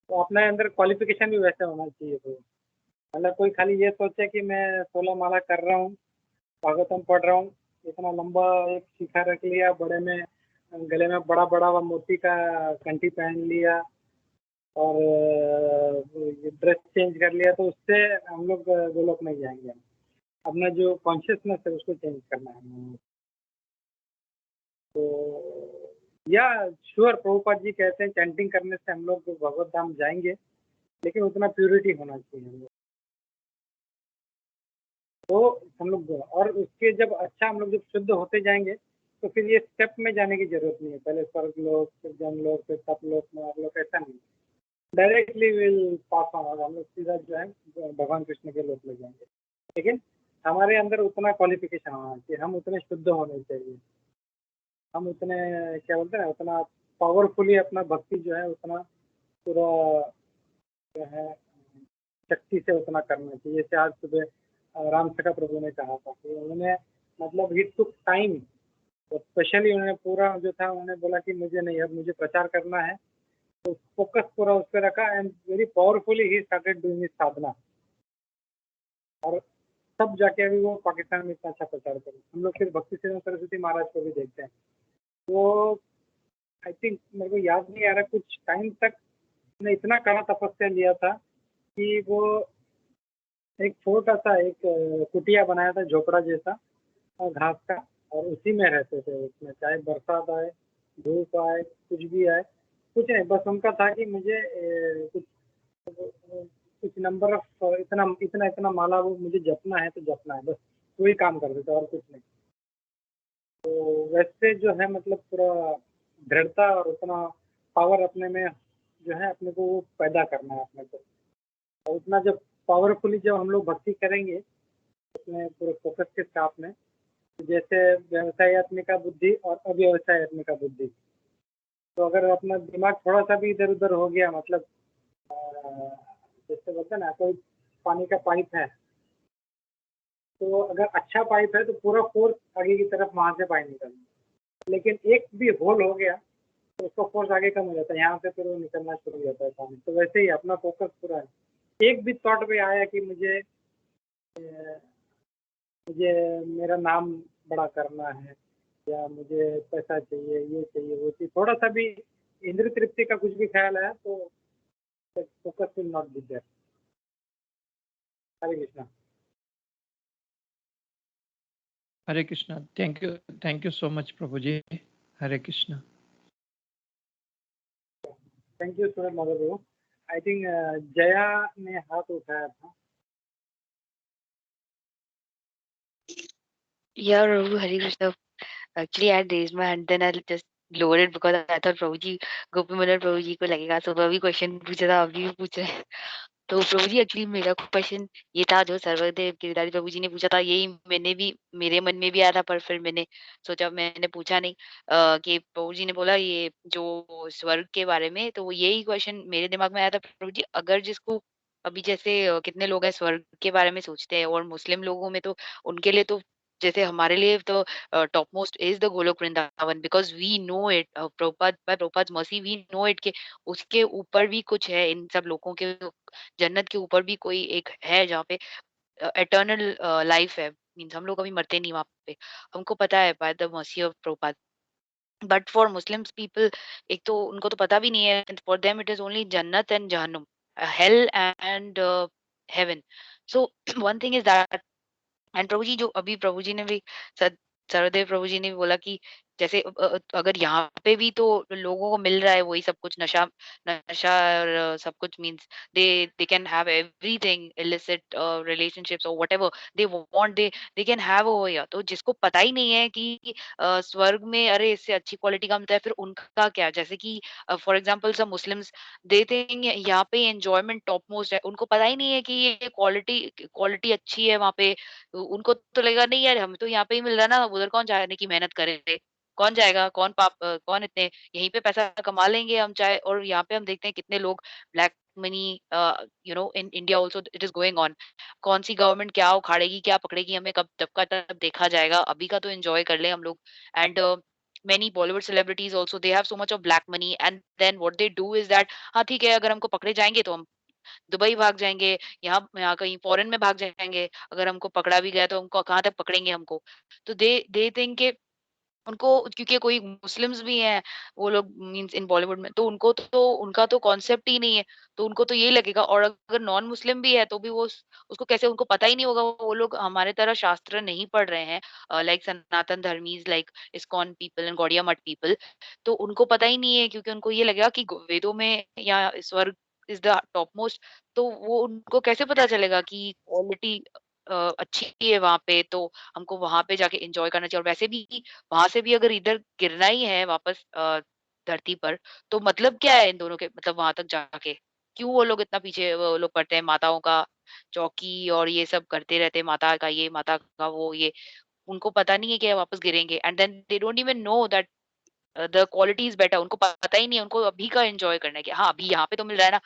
तो अपने अंदर क्वालिफिकेशन भी वैसे होना चाहिए, तो मतलब कोई खाली ये सोचे कि मैं 16 माला कर रहा हूँ, भागवतम पढ़ रहा हूँ, इतना लंबा एक शिखा रख लिया, बड़े में गले में बड़ा बड़ा वा मोती का कंठी पहन लिया, और ड्रेस चेंज कर लिया, तो उससे हम लोग गोलोक नहीं जाएंगे। अपना जो कॉन्शियसनेस है उसको चेंज करना है। तो या श्योर, प्रभुपाद जी कहते हैं चैंटिंग करने से हम लोग भगवत धाम जाएंगे, लेकिन उतना प्योरिटी होना चाहिए हम लोग। तो हम लोग और उसके जब अच्छा हम लोग जब शुद्ध होते जाएंगे तो फिर ये स्टेप में जाने की जरूरत नहीं है, पहले स्वर्ग लोक, फिर जन लोक, फिर तप लोक में आप लोग, ऐसा नहीं, डायरेक्टली विल पास ऑन, हम लोग सीधा जो है भगवान कृष्ण के लोक में जाएंगे। लेकिन हमारे अंदर उतना क्वालिफिकेशन होना चाहिए, हम उतने शुद्ध होने चाहिए, हम उतने क्या बोलते हैं उतना पावरफुली अपना भक्ति जो है उतना पूरा जो है शक्ति से उतना करना चाहिए। जैसे आज सुबह राम सखा प्रभु ने कहा था कि उन्होंने मतलब ही टुक टाइम, तो स्पेशली उन्होंने पूरा जो था उन्होंने बोला कि मुझे नहीं, अब मुझे प्रचार करना है, तो फोकस पूरा उस पर रखा, and very powerfully he started doing his sadhana, और तब जाके अभी वो पाकिस्तान में इतना अच्छा प्रचार करे। हम लोग फिर भक्ति सिंह सरस्वती महाराज को भी देखते हैं, तो आई थिंक मेरे को याद नहीं आ रहा, कुछ टाइम तक ने इतना कड़ा तपस्या लिया था कि वो एक छोटा सा एक कुटिया बनाया था, झोपड़ा जैसा, और घास का, और उसी में रहते थे। उसमें चाहे बरसात आए, धूप आए, कुछ भी आए, कुछ नहीं, बस उनका था कि मुझे कुछ कुछ नंबर ऑफ इतना इतना इतना माला वो मुझे जपना है तो जपना है, बस वही काम करते थे और कुछ नहीं। तो वैसे जो है मतलब पूरा दृढ़ता और उतना पावर अपने में जो है अपने को वो पैदा करना है अपने को, और उतना जब पावरफुली जब हम लोग भक्ति करेंगे अपने पूरे फोकस के साथ में, जैसे व्यवसायत्मिका बुद्धि और अव्यवसायत्मिका बुद्धि, तो अगर अपना दिमाग थोड़ा सा भी इधर उधर हो गया, मतलब जैसे बोलते हैं ना कोई पानी का पाइप है, तो अगर अच्छा पाइप है तो पूरा फोर्स आगे की तरफ वहाँ से पानी निकलना, लेकिन एक भी होल हो गया तो उसका फोर्स आगे कम हो जाता है, यहाँ से फिर वो निकलना शुरू हो जाता है पानी। तो वैसे ही अपना फोकस पूरा है, एक भी थॉट में आया कि मुझे मुझे मेरा नाम बड़ा करना है, या मुझे पैसा चाहिए, ये चाहिए, वो चाहिए, थोड़ा सा भी इंद्र तृप्ति का कुछ भी ख्याल आया तो focus will not be there. Hare Krishna. Hare Krishna, thank you so much prabhu ji. Hare Krishna. Thank you so much mother prabhu. I think Jaya ने हाथ उठाया था। Yeah, Prabhu, Hare Krishna. Actually, I had raised my hand, then I just lowered it because I thought Prabhu जी, गोपी मनोहर प्रभु जी को लगेगा, सुबह भी क्वेश्चन पूछा था, अभी भी पूछ रहे हैं। तो प्रभु जी एक्चुअली मेरा क्वेश्चन ये था जो सर्वदेव गिरिधारी प्रभु जी ने पूछा था, यही मैंने भी मेरे मन में भी आया था, पर फिर मैंने सोचा मैंने पूछा नहीं। कि प्रभु जी ने बोला ये जो स्वर्ग के बारे में, तो यही क्वेश्चन मेरे दिमाग में आया था प्रभु जी, अगर जिसको अभी जैसे कितने लोग हैं स्वर्ग के बारे में सोचते हैं, और मुस्लिम लोगों में तो उनके लिए तो जैसे हमारे लिए तो top most is the Goloka Vrindavan, because we know it, Prabhupada by Prabhupada mercy we know it, कि उसके ऊपर भी कुछ है, इन सब लोगों के जन्नत के ऊपर भी कोई एक है जहाँ पे एटर्नल लाइफ है। मीन्स हम लोग कभी मरते नहीं वहाँ पे, हमको पता है by the mercy of Prabhupada. But for Muslims people, एक तो उनको तो पता भी नहीं है, for them it is only Jannat and Jahannum, hell and heaven. So one thing is that, and Prabhu ji जो अभी प्रभु जी ने भी सद सर्वदेव प्रभु जी ने भी बोला कि जैसे अगर यहाँ पे भी तो लोगों को मिल रहा है वही सब कुछ, नशा नशा और सब कुछ, means they can have everything, illicit relationships और whatever they want, they can have over here. तो जिसको पता ही नहीं है कि स्वर्ग में अरे इससे अच्छी क्वालिटी का मिलता है, फिर उनका क्या? जैसे कि for example some Muslims, they think यहाँ पे एंजॉयमेंट टॉप मोस्ट है, उनको पता ही नहीं है कि ये क्वालिटी क्वालिटी अच्छी है वहाँ पे। तो उनको तो लगेगा नहीं यार, हमें तो यहाँ पे ही मिल रहा है ना, उधर कौन जाने की मेहनत करे, कौन जाएगा, कौन इतने, यहीं पे पैसा कमा लेंगे हम चाहे। और यहाँ पे हम देखते हैं कितने लोग black money, in India also it is going on. कौन सी गवर्नमेंट क्या उखाड़ेगी क्या पकड़ेगी हमें, कब तब का तब देखा जाएगा, अभी का तो एंजॉय कर ले हम लोग। And many Bollywood celebrities also, they have so much of black money, and then what they do is that हाँ ठीक है, अगर हमको पकड़े जाएंगे तो हम दुबई भाग जाएँगे, यहाँ यहाँ कहीं फ़ॉरेन में भाग जाएँगे, अगर हमको पकड़ा भी गया तो हमको कहाँ तक पकड़ेंगे हमको। तो दे थिंक के उनको, क्योंकि कोई मुस्लिम्स भी हैं, वो लोग मीन्स इन बॉलीवुड में, तो उनको तो उनका तो कॉन्सेप्ट ही नहीं है, तो उनको तो यही लगेगा। और अगर नॉन मुस्लिम भी है तो भी वो उसको कैसे, उनको पता ही नहीं होगा, वो लोग हमारे तरह शास्त्र नहीं पढ़ रहे हैं, like Sanatan Dharmis, like ISKCON people and Gaudiya Math people. तो उनको पता ही नहीं है, क्योंकि उनको ये लगेगा कि वेदों में या स्वर्ग इज द टॉप मोस्ट। तो वो उनको कैसे पता चलेगा कि क्वालिटी अच्छी है वहां पे, तो हमको वहां पे जाके एंजॉय करना चाहिए। और वैसे भी वहां से भी अगर इधर गिरना ही है वापस धरती पर, तो मतलब क्या है इन दोनों के, मतलब वहां तक जाके क्यों वो लोग इतना पीछे वो लोग पड़ते हैं, माताओं का चौकी और ये सब करते रहते हैं, माता का ये माता का वो ये, उनको पता नहीं है कि वापस गिरेंगे। And then they don't even know that the quality is better. उनको पता ही नहीं है, उनको अभी का एंजॉय करना है कि हाँ अभी यहाँ पे तो मिल रहा है ना,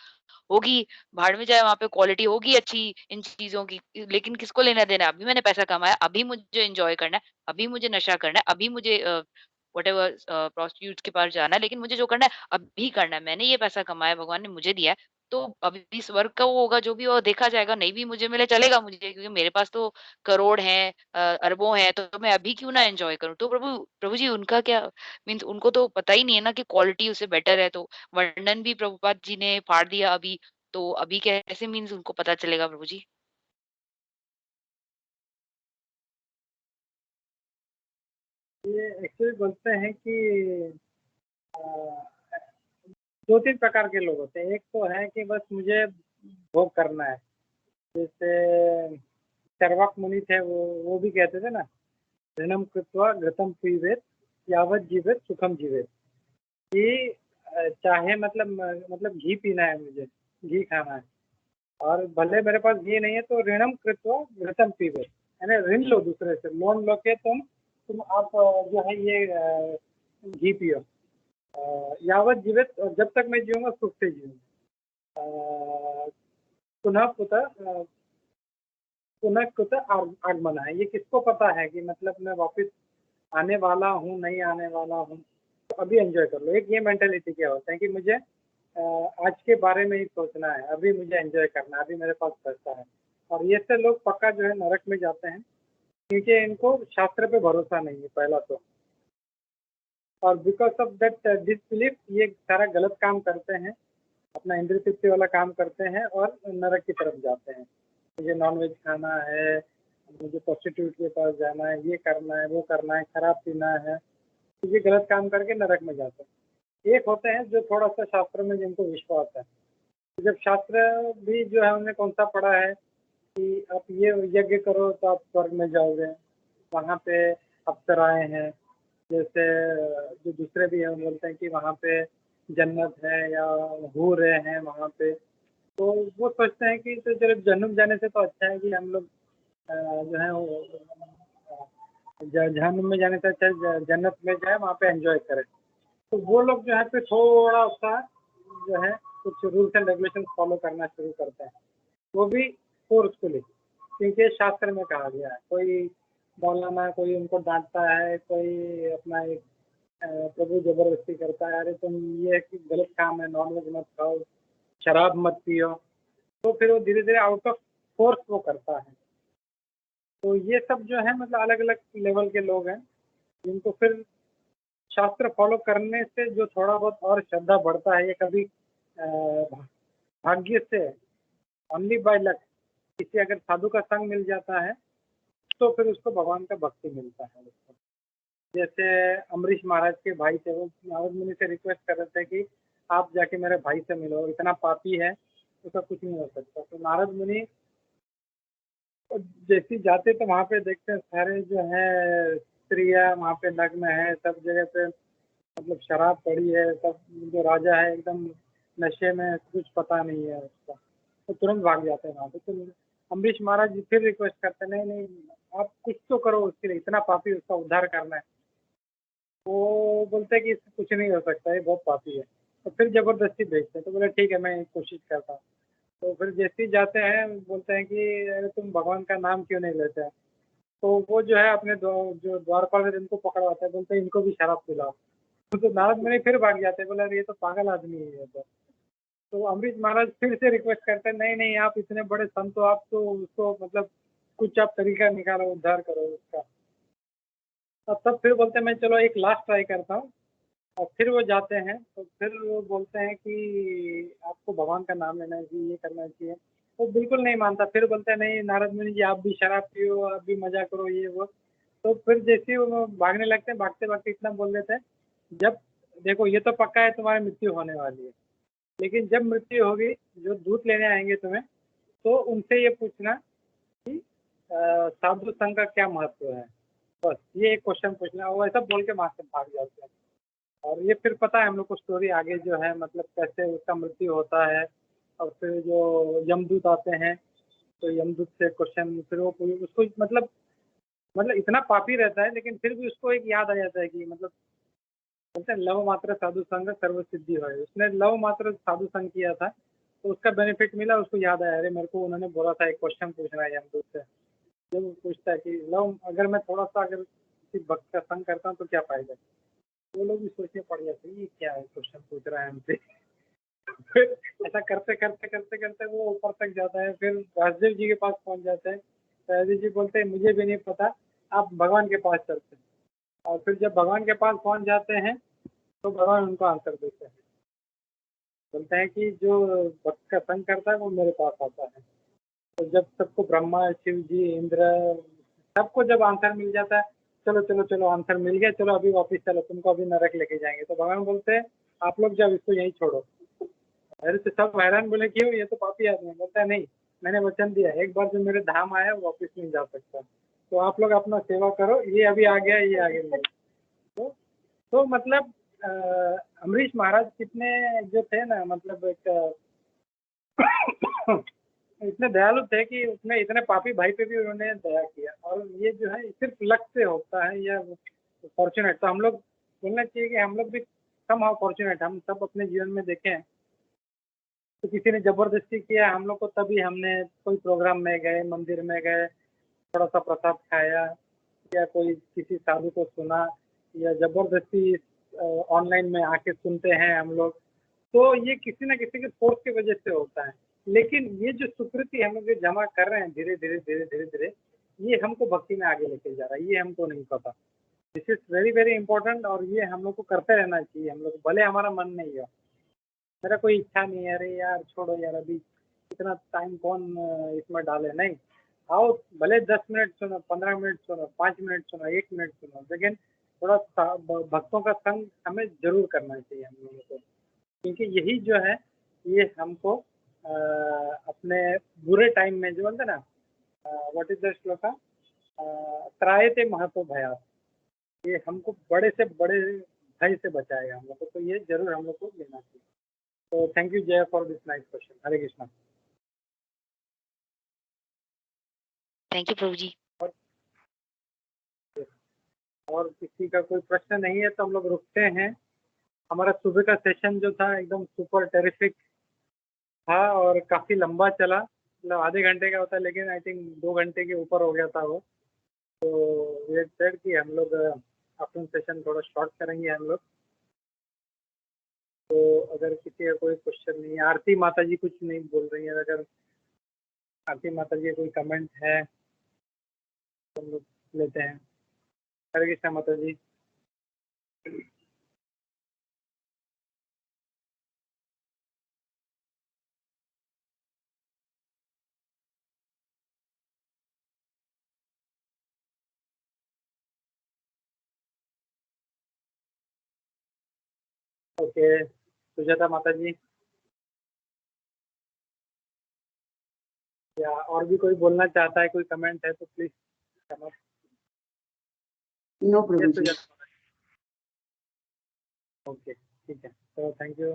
होगी, भाड़ में जाए, वहाँ पे क्वालिटी होगी अच्छी इन चीज़ों की, लेकिन किसको लेना देना है? अभी मैंने पैसा कमाया, अभी मुझे एन्जॉय करना है, अभी मुझे नशा करना है, अभी मुझे व्हाटएवर प्रोस्टिट्यूट्स के पास जाना है, लेकिन मुझे जो करना है, अभी करना है। मैंने ये पैसा कमाया, भगवान ने मुझे दिया है, तो अभी स्वर्ग का वो होगा जो भी वो देखा जाएगा, नहीं भी मुझे मिले चलेगा मुझे, क्योंकि मेरे पास तो करोड़ हैं, अरबों हैं, तो मैं अभी क्यों ना एन्जॉय करूँ? तो प्रभु प्रभु जी उनका क्या मीन्स, उनको तो पता ही नहीं है ना कि क्वालिटी उससे बेटर है, तो वर्णन भी प्रभुपाद जी ने फाड़ दिया अभी। तो अभी कैसे मीन्स उनको पता चलेगा प्रभु जी? ये एक्चुअली बोलते हैं कि अ, 2-3 प्रकार के लोग होते हैं। एक तो है कि बस मुझे भोग करना है। जैसे चरवाक मुनि थे, वो भी कहते थे ना, ऋणम कृत्वा घृतम पीबेत यावत जीवेत सुखम जीवेत। कि चाहे मतलब घी पीना है मुझे, घी खाना है, और भले मेरे पास घी नहीं है तो ऋणम कृत्वा घृतम पीबेत, यानी ऋण लो दूसरे से, लोन लो के तुम आप जो है ये घी पियो। यावत जीवित, जब तक मैं जीऊँगा सुख से जीऊँगा। पुनः कुतः पुनः कुतः आगमन है, ये किसको पता है कि मतलब मैं वापस आने वाला हूँ, नहीं आने वाला हूँ। तो अभी एन्जॉय कर लो। एक ये मेंटालिटी क्या होता है कि मुझे आज के बारे में ही सोचना है, अभी मुझे एन्जॉय करना है, अभी मेरे पास पैसा है। और ये से लोग पक्का जो है नरक में जाते हैं, क्योंकि इनको शास्त्र पे भरोसा नहीं है पहला तो। और बिकॉज ऑफ दैट डिसबिलीफ ये सारा गलत काम करते हैं, अपना इंद्रिय तृप्ति वाला काम करते हैं और नरक की तरफ जाते हैं। मुझे नॉनवेज खाना है, मुझे प्रोस्टिट्यूट के पास जाना है, ये करना है, वो करना है, शराब पीना है, तो ये गलत काम करके नरक में जाते हैं। एक होते हैं जो थोड़ा सा शास्त्र में जिनको विश्वास है। तो जब शास्त्र भी जो है हमने कौन सा पढ़ा है कि आप ये यज्ञ करो तो आप स्वर्ग में जाओगे, वहाँ पे अप्सराएँ हैं, जैसे जो दूसरे भी हैं वो बोलते हैं कि वहाँ पे जन्नत है या हूरें हैं वहाँ पे। तो वो सोचते हैं कि तो चलो जन्नत जाने से तो अच्छा है कि हम लोग जो है वो जहन्नुम में जाने से अच्छा जन्नत में जाए, वहाँ पे एंजॉय करें। तो वो लोग जो है फिर थोड़ा सा जो है कुछ रूल्स एंड रेगुलेशन फॉलो करना शुरू करते हैं, वो भी फोर्सफुली, क्योंकि शास्त्र में कहा गया है। कोई मौलाना कोई उनको डांटता है, कोई अपना एक प्रभु जबरदस्ती करता है, अरे तुम ये कि गलत काम है, नॉनवेज मत खाओ, शराब मत पियो, तो फिर वो धीरे धीरे आउट ऑफ फोर्स वो करता है। तो ये सब जो है मतलब अलग अलग लेवल के लोग हैं जिनको फिर शास्त्र फॉलो करने से जो थोड़ा बहुत और श्रद्धा बढ़ता है, ये कभी भाग्य से, ओनली बाय लक, किसी अगर साधु का संग मिल जाता है तो फिर उसको भगवान का भक्ति मिलता है उसको। जैसे अम्बरीश महाराज के भाई थे, वो नारद मुनि से रिक्वेस्ट कर रहे थे कि आप जाके मेरे भाई से मिलो, इतना पापी है उसका कुछ नहीं हो सकता। तो नारद मुनि जैसे ही जाते तो वहाँ पे देखते हैं सारे जो है स्त्रियाँ वहाँ पे नग्न है, सब जगह पे मतलब शराब पड़ी है, सब जो राजा है एकदम नशे में, कुछ पता नहीं है उसका, तो तुरंत भाग जाते हैं वहाँ पे। तो अम्बरीश महाराज जी फिर रिक्वेस्ट करते हैं, नहीं नहीं आप कुछ तो करो उसके लिए, इतना पापी उसका उद्धार करना है। वो बोलते हैं कि इससे कुछ नहीं हो सकता, ये बहुत पापी है। तो फिर जबरदस्ती भेजते हैं, तो बोले ठीक है मैं कोशिश करता हूँ। तो फिर जैसे ही जाते हैं बोलते हैं कि अरे तुम भगवान का नाम क्यों नहीं लेते हैं। तो वो जो है अपने जो द्वारपाल है इनको पकड़वाते हैं, बोलते हैं इनको भी शराब पिलाओ। तो नारद मुनि फिर भाग जाते हैं, बोला अरे ये तो पागल आदमी है ये तो अम्बरीश महाराज फिर से रिक्वेस्ट करते हैं, नहीं नहीं आप इतने बड़े संत हो, आप तो उसको मतलब कुछ आप तरीका निकालो, उद्धार करो उसका। और तब फिर बोलते हैं मैं चलो एक लास्ट ट्राई करता हूँ। और फिर वो जाते हैं तो फिर वो बोलते हैं कि आपको भगवान का नाम लेना चाहिए, ये करना चाहिए। वो बिल्कुल नहीं मानता, फिर बोलते हैं नहीं नारद मुनि जी आप भी शराब पियो, आप भी मजा करो, ये वो। तो फिर जैसे ही वो भागने लगते हैं, भागते भागते इतना बोल देते हैं, जब देखो ये तो पक्का है तुम्हारी मृत्यु होने वाली है, लेकिन जब मृत्यु होगी जो दूत लेने आएंगे तुम्हें, तो उनसे ये पूछना कि साधु संघ का क्या महत्व है, बस ये एक क्वेश्चन पूछना। वो ऐसा बोल के वहाँ से भाग जाते हैं। और ये फिर पता है हम लोग को स्टोरी आगे जो है मतलब कैसे उसका मृत्यु होता है। और फिर जो यमदूत आते हैं तो यमदूत से क्वेश्चन, फिर वो उसको मतलब इतना पापी रहता है लेकिन फिर भी उसको एक याद आ जाता है कि मतलब बोलते हैं लव मात्र साधु संग सर्व सिद्धि है। उसने लव मात्र साधु संग किया था तो उसका बेनिफिट मिला, उसको याद आया अरे मेरे को उन्होंने बोला था एक क्वेश्चन पूछना है यमदूत से। जब वो पूछता है कि लव अगर मैं थोड़ा सा अगर किसी भक्त का संग करता हूँ तो क्या फायदा, वो लोग भी सोचने पड़ जाते हैं ये क्या है क्वेश्चन पूछ रहा है हमसे। फिर ऐसा करते करते करते करते वो ऊपर तक जाता है, फिर राजदेव जी के पास पहुंच जाते हैं। राजदेव जी बोलते हैं मुझे भी नहीं पता, आप भगवान के पास चलते हैं। और फिर जब भगवान के पास पहुंच जाते हैं तो भगवान उनको आंसर देते हैं, बोलते हैं कि जो भक्त का संग करता है वो मेरे पास आता है। तो जब सबको ब्रह्मा शिव जी इंद्र सबको जब आंसर मिल जाता है, चलो चलो चलो आंसर मिल गया, चलो अभी वापस चलो, तुमको अभी नरक लेके जाएंगे। तो भगवान बोलते हैं आप लोग जब इसको यहीं छोड़ो। अरे तो सब हैरान, बोले क्यों, ये तो पापी आदमी है। बोलता है नहीं मैंने वचन दिया एक बार जो मेरे धाम आया वो वापस नहीं जा सकता, तो आप लोग अपना सेवा करो, ये अभी आ गया ये आगे नहीं। तो मतलब अम्बरीश महाराज कितने जो थे ना मतलब एक इतने दयालु थे कि उसने इतने पापी भाई पे भी उन्होंने दया किया। और ये जो है सिर्फ लक से होता है या फॉर्चुनेट। तो हम लोग बोलना चाहिए कि हम लोग भी कम हाउ फॉर्चुनेट, हम सब अपने जीवन में देखें तो किसी ने जबरदस्ती किया हम लोग को, तभी हमने कोई प्रोग्राम में गए, मंदिर में गए, थोड़ा सा प्रसाद खाया, या कोई किसी साधु को सुना, या जबरदस्ती ऑनलाइन में आके सुनते हैं हम लोग। तो ये किसी न किसी के फोर्स की वजह से होता है। लेकिन ये जो सुकृति हम लोग जो जमा कर रहे हैं धीरे धीरे धीरे धीरे धीरे, ये हमको भक्ति में आगे लेके जा रहा है, ये हमको नहीं पता। This is very very important. और ये हम लोग को करते रहना चाहिए, हम लोग भले हमारा मन नहीं हो, मेरा कोई इच्छा नहीं है, अरे यार छोड़ो यार अभी इतना टाइम कौन इसमें डाले, नहीं आओ भले 10 मिनट सुनो, 15 मिनट सुनो, 5 मिनट सुनो, 1 मिनट सुनो, लेकिन थोड़ा भक्तों का संग हमें जरूर करना चाहिए हम लोगों को। क्योंकि यही जो है ये हमको अपने बुरे टाइम में जो बोलते ना व्हाट इज द श्लोका, त्रायते महतो भयात, ये हमको बड़े से बड़े भय से बचाएगा हम लोग को। तो ये जरूर हम लोग को लेना चाहिए। तो thank you Jay for this nice question. Hare Krishna. Thank you Prabhu ji. और किसी का कोई प्रश्न नहीं है तो हम लोग रुकते हैं। हमारा सुबह का सेशन जो था एकदम सुपर टेरिफिक था और काफ़ी लंबा चला, मतलब आधे घंटे का होता है लेकिन आई थिंक 2 घंटे के ऊपर हो गया था वो। तो ये सेड कि हम लोग आफ्टरनून सेशन थोड़ा शॉर्ट करेंगे हम लोग। तो अगर किसी का कोई क्वेश्चन नहीं है, आरती माता जी कुछ नहीं बोल रही है, अगर आरती माता जी का कोई कमेंट है तो हम लोग लेते हैं। हरे कृष्णा माता जी। ओके, सुजाता माता जी, या और भी कोई बोलना चाहता है, कोई कमेंट है तो please come up. No prabhu ji. Okay ठीक है, तो थैंक यू।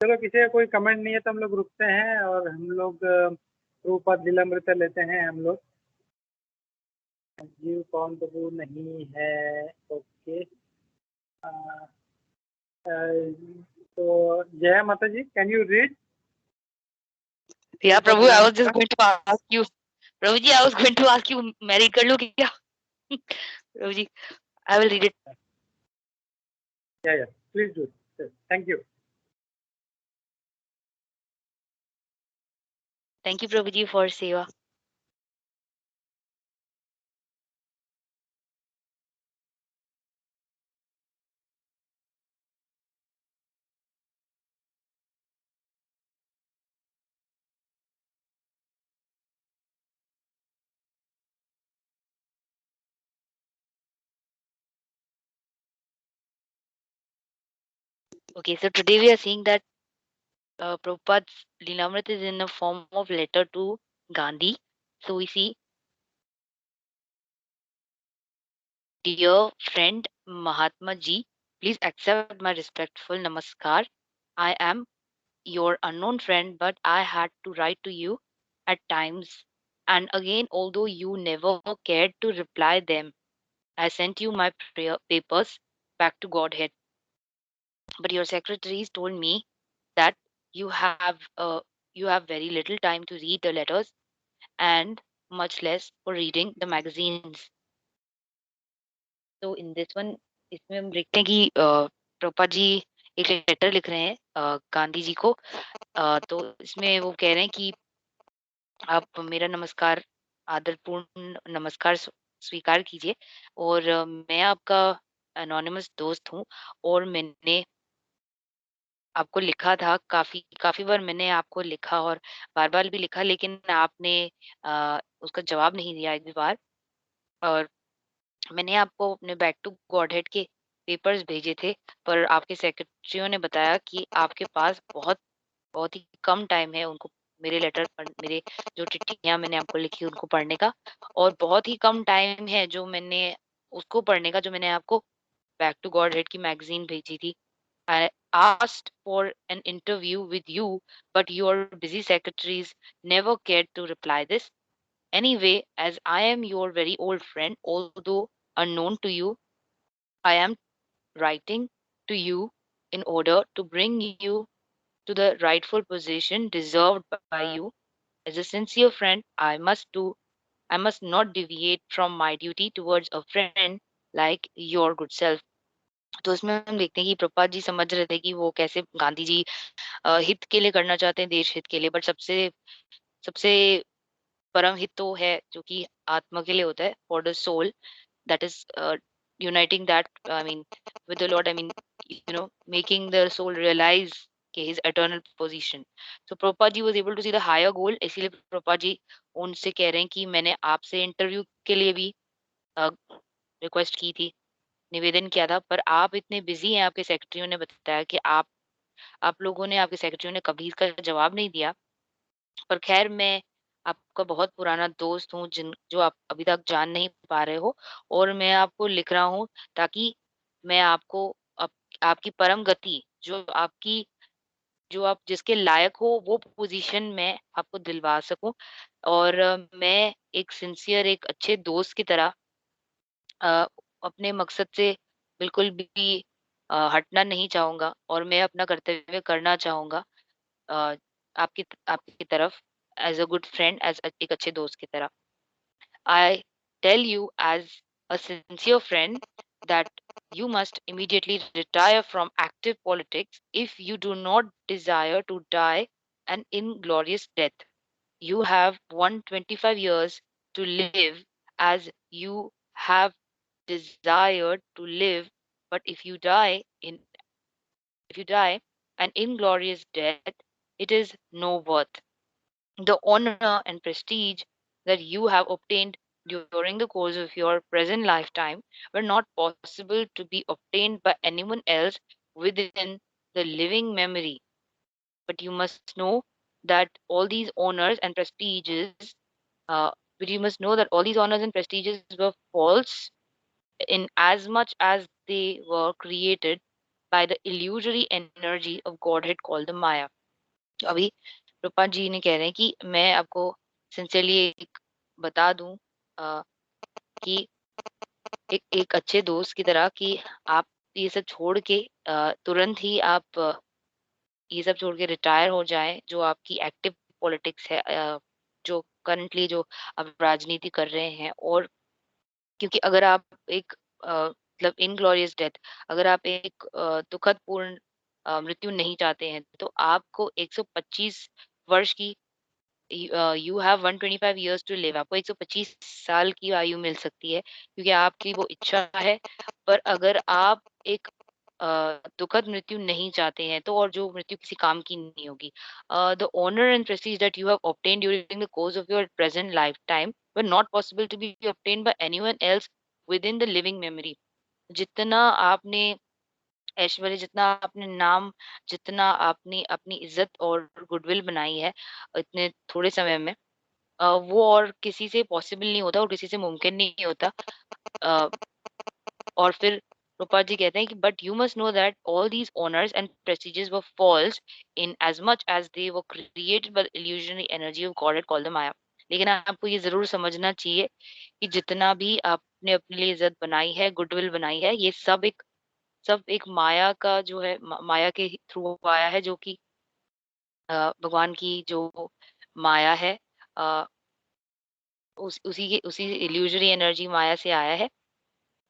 चलो किसी का कोई कमेंट नहीं है तो हम लोग रुकते हैं और हम लोग रूपद लीलामृत लेते हैं हम लोग। जीव कौन प्रभु नहीं है। ओके, तो Jaya Mata ji, can you read? Yeah, Prabhu, I was just going to ask you. Prabhuji, I was going to ask you, मैं read कर लूँ क्या? Prabhuji, I will read it. Yeah, please do. Thank you. Thank you, Prabhuji, for seva. Okay, so today we are seeing that Prabhupada's Lilamrit is in the form of letter to Gandhi. So we see, dear friend Mahatma Ji, please accept my respectful namaskar. I am your unknown friend, but I had to write to you at times. And again, although you never cared to reply them, I sent you my prayer papers back to Godhead. But your secretaries told me that you have very little time to read the letters and much less for reading the magazines. So in this one, इसमें हम देखते हैं कि प्रभुपाद जी एक लेटर लिख रहे हैं गांधी जी को। तो इसमें वो कह रहे हैं कि आप मेरा नमस्कार, आदरपूर्ण नमस्कार स्वीकार कीजिए और मैं आपका एनोनिमस दोस्त हूँ और मैंने आपको लिखा था, काफ़ी काफ़ी बार मैंने आपको लिखा और बार-बार भी लिखा, लेकिन आपने उसका जवाब नहीं दिया एक भी बार। और मैंने आपको अपने बैक टू गॉडहेड के पेपर्स भेजे थे, पर आपके सेक्रेटरियों ने बताया कि आपके पास बहुत बहुत ही कम टाइम है उनको मेरे जो चिट्ठियाँ मैंने आपको लिखी उनको पढ़ने का, और बहुत ही कम टाइम है जो मैंने उसको पढ़ने का जो मैंने आपको बैक टू गॉडहेड की मैगज़ीन भेजी थी। I asked for an interview with you, but your busy secretaries never cared to reply this. Anyway, as I am your very old friend, although unknown to you, I am writing to you in order to bring you to the rightful position deserved by you. As a sincere friend, I must not deviate from my duty towards a friend like your good self. तो इसमें हम देखते हैं कि प्रभुपाद जी समझ रहे थे कि वो कैसे गांधी जी हित के लिए करना चाहते हैं, देश हित के लिए, बट सबसे सबसे परम हित तो है जो कि आत्मा के लिए होता है, for the soul, that is uniting that, I mean, with the Lord, I mean, making the soul realize his eternal position. So Prabhupada ji was able to see the higher goal, इसलिए प्रभुपाद जी उनसे कह रहे हैं कि मैंने आपसे इंटरव्यू के लिए भी रिक्वेस्ट की थी, निवेदन किया था, पर आप इतने बिजी हैं, आपके सेक्रेटरियों ने बताया कि आप लोगों ने, आपके सेक्रेटरियों ने कभी इसका जवाब नहीं दिया। पर खैर, मैं आपका बहुत पुराना दोस्त हूँ जो आप अभी तक जान नहीं पा रहे हो, और मैं आपको लिख रहा हूँ ताकि मैं आपको आपकी परम गति, जो आप जिसके लायक हो, वो पोजीशन मैं आपको दिलवा सकूं, और मैं एक सिंसियर, एक अच्छे दोस्त की तरह अ, अपने मकसद से बिल्कुल भी हटना नहीं चाहूंगा, और मैं अपना कर्तव्य करना चाहूंगा अ, आपकी तरफ, एज अ गुड फ्रेंड, एक अच्छे दोस्त की तरह। आई tell you as a sincere friend that you must immediately retire from active politics if you do not desire to die an inglorious death. You have 125 years to live as you have desired to live, but if you die an inglorious death, it is no worth. The honor and prestige that you have obtained during the course of your present lifetime were not possible to be obtained by anyone else within the living memory. But you must know that all these honors and prestiges, uh, but you must know that all these honors and prestiges were false in as much as they were created by the illusory energy of Godhead called the Maya. अभी रूपा जी ने कह रहे हैं कि मैं आपको सिंसियरली एक बता दूं कि एक अच्छे दोस्त की तरह कि आप ये सब छोड़ के तुरंत ही आप ये सब छोड़ के रिटायर हो जाएं जो आपकी एक्टिव पॉलिटिक्स है, जो करंटली जो आप राजनीति कर रहे हैं। और क्योंकि अगर आप एक मतलब इनग्लोरियस डेथ, अगर आप एक दुखद पूर्ण मृत्यु नहीं चाहते हैं तो आपको 125 वर्ष की you have 125 years to live, आपको 125 साल की आयु मिल सकती है क्योंकि आपकी वो इच्छा है। पर अगर आप एक दुखद मृत्यु नहीं चाहते हैं तो और जो मृत्यु किसी काम की नहीं होगी। The honour and prestige that you have obtained during the course of your present life time were not possible to be obtained by anyone else within the living memory. जितना आपने ऐश्वर्य, जितना आपने नाम, जितना आपने अपनी इज्जत और गुडविल बनाई है इतने थोड़े समय में, वो और किसी से पॉसिबल नहीं होता और किसी से मुमकिन नहीं होता। अ, और फिर रूपा जी कहते हैं कि but you must know that all these honours and prestiges were false in as much as they were created by illusionary energy of God called the maya. लेकिन आपको ये जरूर समझना चाहिए कि जितना भी आपने अपने लिए इज्जत बनाई है, गुडविल बनाई है, ये सब एक माया का जो है माया के थ्रू आया है, जो कि भगवान की जो माया है, अ, उसी इल्यूजरी एनर्जी माया से आया है।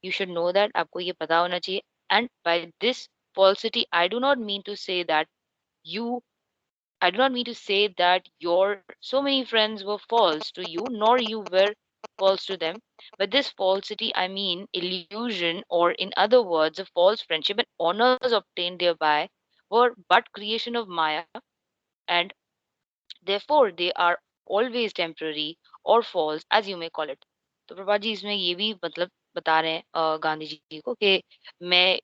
यू शुड नो दैट, आपको ये पता होना चाहिए। And by this falsity I do not mean to say that you I do not mean to say that your so many friends were false to you, nor you were false to them. But this falsity, I mean illusion, or in other words, a false friendship and honors obtained thereby were but creation of Maya, and therefore they are always temporary or false as you may call it. तो प्रभा जी इसमें ये भी मतलब बता रहे हैं गांधी जी को कि मैं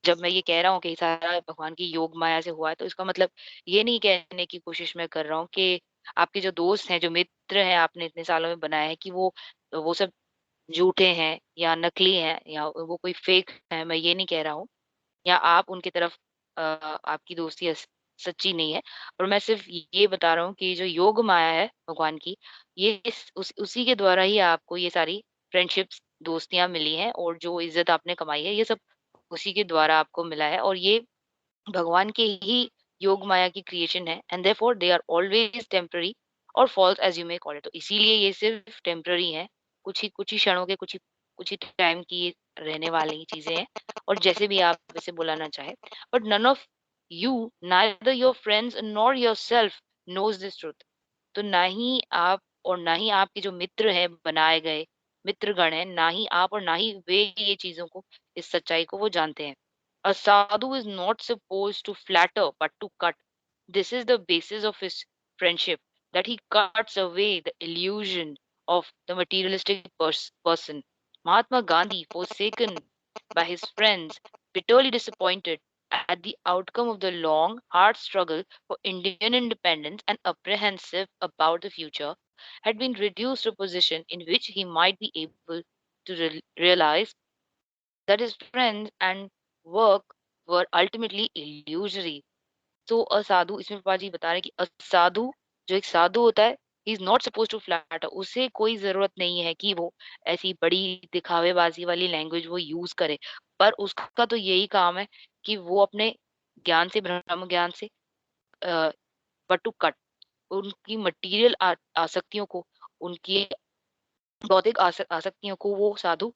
जब मैं ये कह रहा हूँ कि सारा भगवान की योग माया से हुआ है तो इसका मतलब ये नहीं कहने की कोशिश मैं कर रहा हूँ कि आपके जो दोस्त हैं, जो मित्र हैं आपने इतने सालों में बनाए हैं, कि वो सब झूठे हैं या नकली हैं या वो कोई फेक है, मैं ये नहीं कह रहा हूँ। या आप उनकी तरफ आपकी दोस्ती सच्ची नहीं है। और मैं सिर्फ ये बता रहा हूँ कि जो योग माया है भगवान की, ये उसी के द्वारा ही आपको ये सारी फ्रेंडशिप्स, दोस्तियां मिली हैं, और जो इज्जत आपने कमाई है ये सब उसी के द्वारा आपको मिला है। और ये भगवान के ही योग माया की क्रिएशन है, and therefore they are always temporary और false as you may call it. तो इसीलिए ये सिर्फ टेम्पररी है, कुछ ही क्षणों के, कुछ ही टाइम की ये रहने वाली चीजें हैं, और जैसे भी आप इसे बुलाना चाहे। But none of you, neither your friends nor yourself knows this truth. तो ना ही आप और ना ही आपके जो मित्र हैं, बनाए गए मित्रगण हैं, ना ही आप और ना ही वे ये चीजों को, इस सच्चाई को वो जानते हैं। A sadhu is not supposed to flatter but to cut. This is the basis of his friendship, that he cuts away the illusion of the materialistic person. Mahatma Gandhi, forsaken by his friends, bitterly disappointed at the outcome of the long, hard struggle for Indian independence and apprehensive about the future, had been reduced to a position in which he might be able to realize that his friends and work were ultimately illusory. तो असाधु, इसमें पापा जी बता रहे हैं कि असाधु, जो एक साधु होता है, he is not suppose to flatter. उसे कोई जरूरत नहीं है कि वो ऐसी बड़ी दिखावेबाजी वाली लैंग्वेज वो यूज करे, पर उसका तो यही काम है कि वो अपने ज्ञान से, ब्रह्म ज्ञान से, बट टू कट उनकी मटीरियल आसक्तियों को, उनकी बौद्धिक आसक्तियों को वो साधु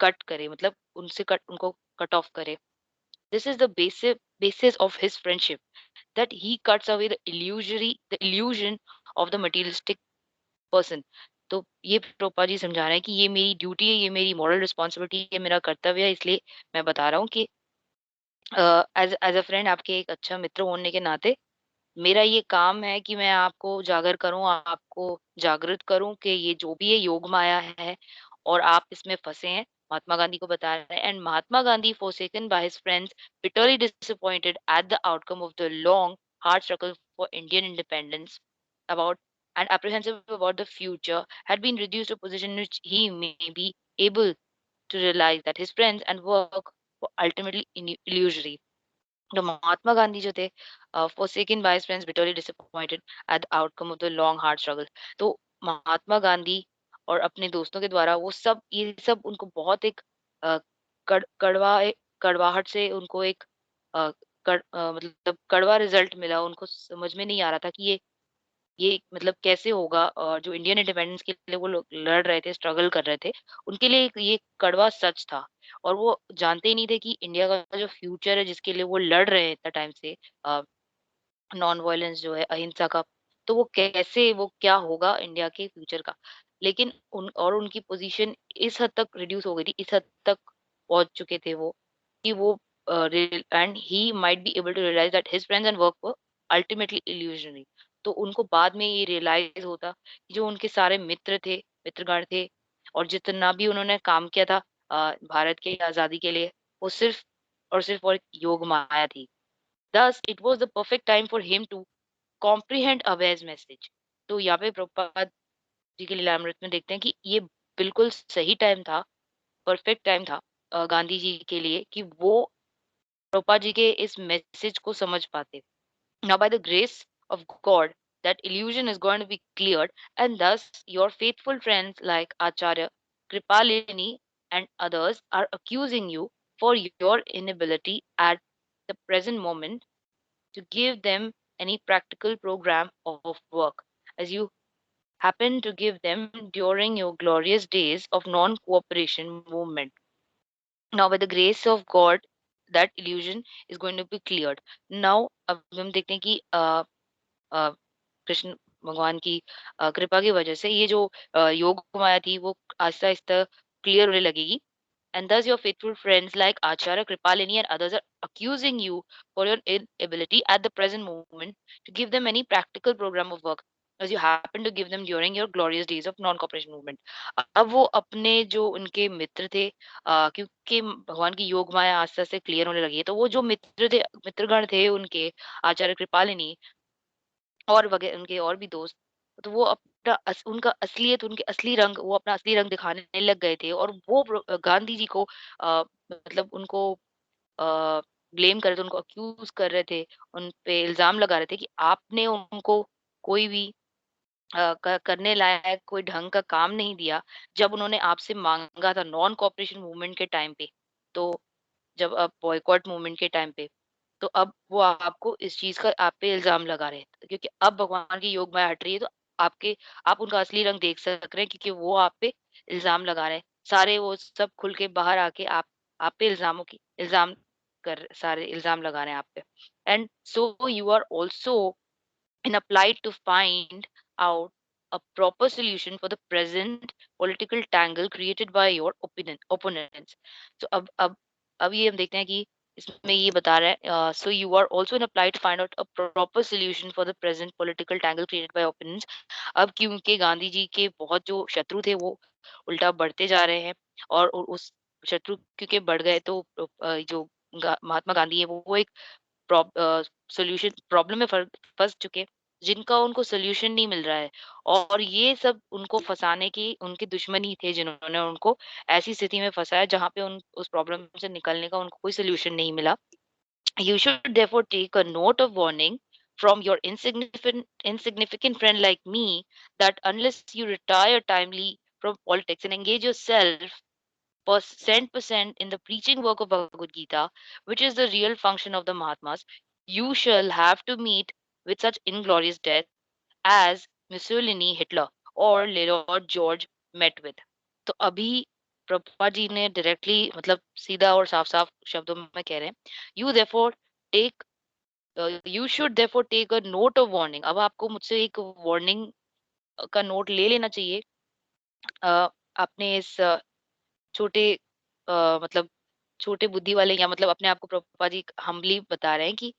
कट करे, मतलब उनको कट ऑफ करे। This is the basis of his friendship, that he cuts away the illusion of the materialistic person. तो ये प्रोपा जी समझा रहे हैं कि ये मेरी ड्यूटी है, ये मेरी मॉरल रिस्पॉन्सिबिलिटी है, मेरा कर्तव्य है, इसलिए मैं बता रहा हूँ कि एज एज अ फ्रेंड, आपके एक अच्छा मित्र होने के नाते मेरा ये काम है कि मैं आपको उजागर करूं, आपको जागृत करूं कि ये जो भी है योग माया है और आप इसमें फंसे हैं। महात्मा गांधी को बता रहे हैं, and Mahatma Gandhi forsaken by his friends, bitterly disappointed at the outcome of the long hard struggle for Indian independence, about and apprehensive about the future, had been reduced to a position in which he may be able to realize that his friends and work were ultimately illusory. तो महात्मा गांधी जो थे, forsaken by his friends, bitterly disappointed at the outcome of the long hard struggle. तो महात्मा गांधी और अपने दोस्तों के द्वारा वो सब, ये सब उनको बहुत एक अ, कड़वाहट से उनको एक मतलब कड़वा रिजल्ट मिला। उनको समझ में नहीं आ रहा था कि ये मतलब कैसे होगा, और जो इंडियन इंडिपेंडेंस के लिए वो लोग लड़ रहे थे, स्ट्रगल कर रहे थे, उनके लिए ये कड़वा सच था। और वो जानते ही नहीं थे कि इंडिया का जो फ्यूचर है, जिसके लिए वो लड़ रहे हैं इतना टाइम से, नॉन वायलेंस जो है, अहिंसा का, तो वो कैसे, वो क्या होगा इंडिया के फ्यूचर का। लेकिन उनकी पोजीशन इस हद तक रिड्यूस हो गई थी, इस हद तक पहुंच चुके थे वो, कि वो and he might be able to realise that his friends and work were ultimately illusionary. तो उनको बाद में ये रियलाइज होता कि जो उनके सारे मित्र थे, मित्रगण थे, और जितना भी उन्होंने काम किया था भारत के आजादी के लिए, वो सिर्फ और सिर्फ और योग माया थी। Thus, it was the perfect time for him to comprehend Abhay's message. तो यहाँ पे प्रभुपाद जी के लीलामृत में देखते हैं कि ये बिल्कुल सही टाइम था, परफेक्ट टाइम था गांधी जी के लिए, कि वो प्रभुपाद जी के इस मैसेज को समझ पाते। Now, by the grace of God, that illusion is going to be cleared, and thus your faithful friends like Acharya Kripalini and others are accusing you for your inability at the present moment to give them any practical program of work, as you happen to give them during your glorious days of non cooperation movement. Now, by the grace of God, that illusion is going to be cleared. Now, अब हम देखते हैं कि अ, कृष्ण भगवान की कृपा की वजह से ये जो योग माया थी, वो आहिस्ता आहिस्ता क्लियर होने लगेगी। And thus your faithful friends like Acharya Kripalini and others are accusing you for your inability at the present moment to give them any practical program of work, as you happen to give them during your glorious days of non-cooperation movement. अब वो अपने जो उनके मित्र थे, क्योंकि भगवान की योग माया आस्ते आस्ते क्लियर होने लगी है, तो वो जो मित्र थे, मित्रगण थे उनके, आचार्य कृपालिनी और वगैरह उनके और भी दोस्त, तो वो अपना उनका असलियत, उनके असली रंग, वो अपना असली रंग दिखाने लग गए थे, और वो गांधी जी को मतलब उनको ब्लेम कर रहे थे, उनको अक्यूज कर रहे थे, उन पे इल्जाम लगा रहे थे कि आपने उनको कोई भी करने लायक कोई ढंग का काम नहीं दिया, जब उन्होंने आपसे मांगा था नॉन कॉपरेशन मूवमेंट के टाइम पे। तो जब आप बॉयकॉट मूवमेंट के टाइम पे, तो अब वो आपको इस चीज़ का आप पे इल्ज़ाम लगा रहे हैं, क्योंकि अब भगवान की योग माया हट रही है, तो आप उनका असली रंग देख सक रहे हैं, क्योंकि वो आप पे इल्ज़ाम लगा रहे हैं। सारे वो सब खुल के बाहर आके आप पे इल्ज़ाम सारे इल्ज़ाम लगा रहे हैं आप पे। And so you are also in a plight to find out a proper solution for the present political tangle created by your opponents. So अब ये हम देखते हैं कि इसमें ये बता रहा है, so you are also in a plight to find out a proper solution for the present political tangle created by opponents. अब क्योंकि गांधी जी के बहुत जो शत्रु थे वो उल्टा बढ़ते जा रहे हैं, और उस शत्रु क्योंकि बढ़ गए, तो जो महात्मा गांधी है वो एक सॉल्यूशन प्रॉब्लम में फंस चुके, जिनका उनको सॉल्यूशन नहीं मिल रहा है, और ये सब उनको फंसाने की उनके दुश्मन ही थे, जिन्होंने उनको ऐसी स्थिति में फंसाया जहाँ पे उन उस प्रॉब्लम से निकलने का उनको कोई सॉल्यूशन नहीं मिला। You should therefore take a note of warning from your insignificant friend like me, that unless you retire timely from politics and engage yourself percent in the preaching work of Bhagavad Gita, which is the real function of the Mahatmas, you shall have to meet with such inglorious death as Mussolini, Hitler, or Lord George met with. तो अभी प्रभुपाद जी ने डायरेक्टली मतलब सीधा और साफ-साफ शब्दों में कह रहे हैं, you therefore take you should therefore take a note of warning. अब आपको मुझसे एक वार्निंग का नोट ले लेना चाहिए। आपने इस छोटे मतलब छोटे बुद्धि वाले या मतलब अपने आप को प्रभुपाद जी हम्बली बता रहे हैं कि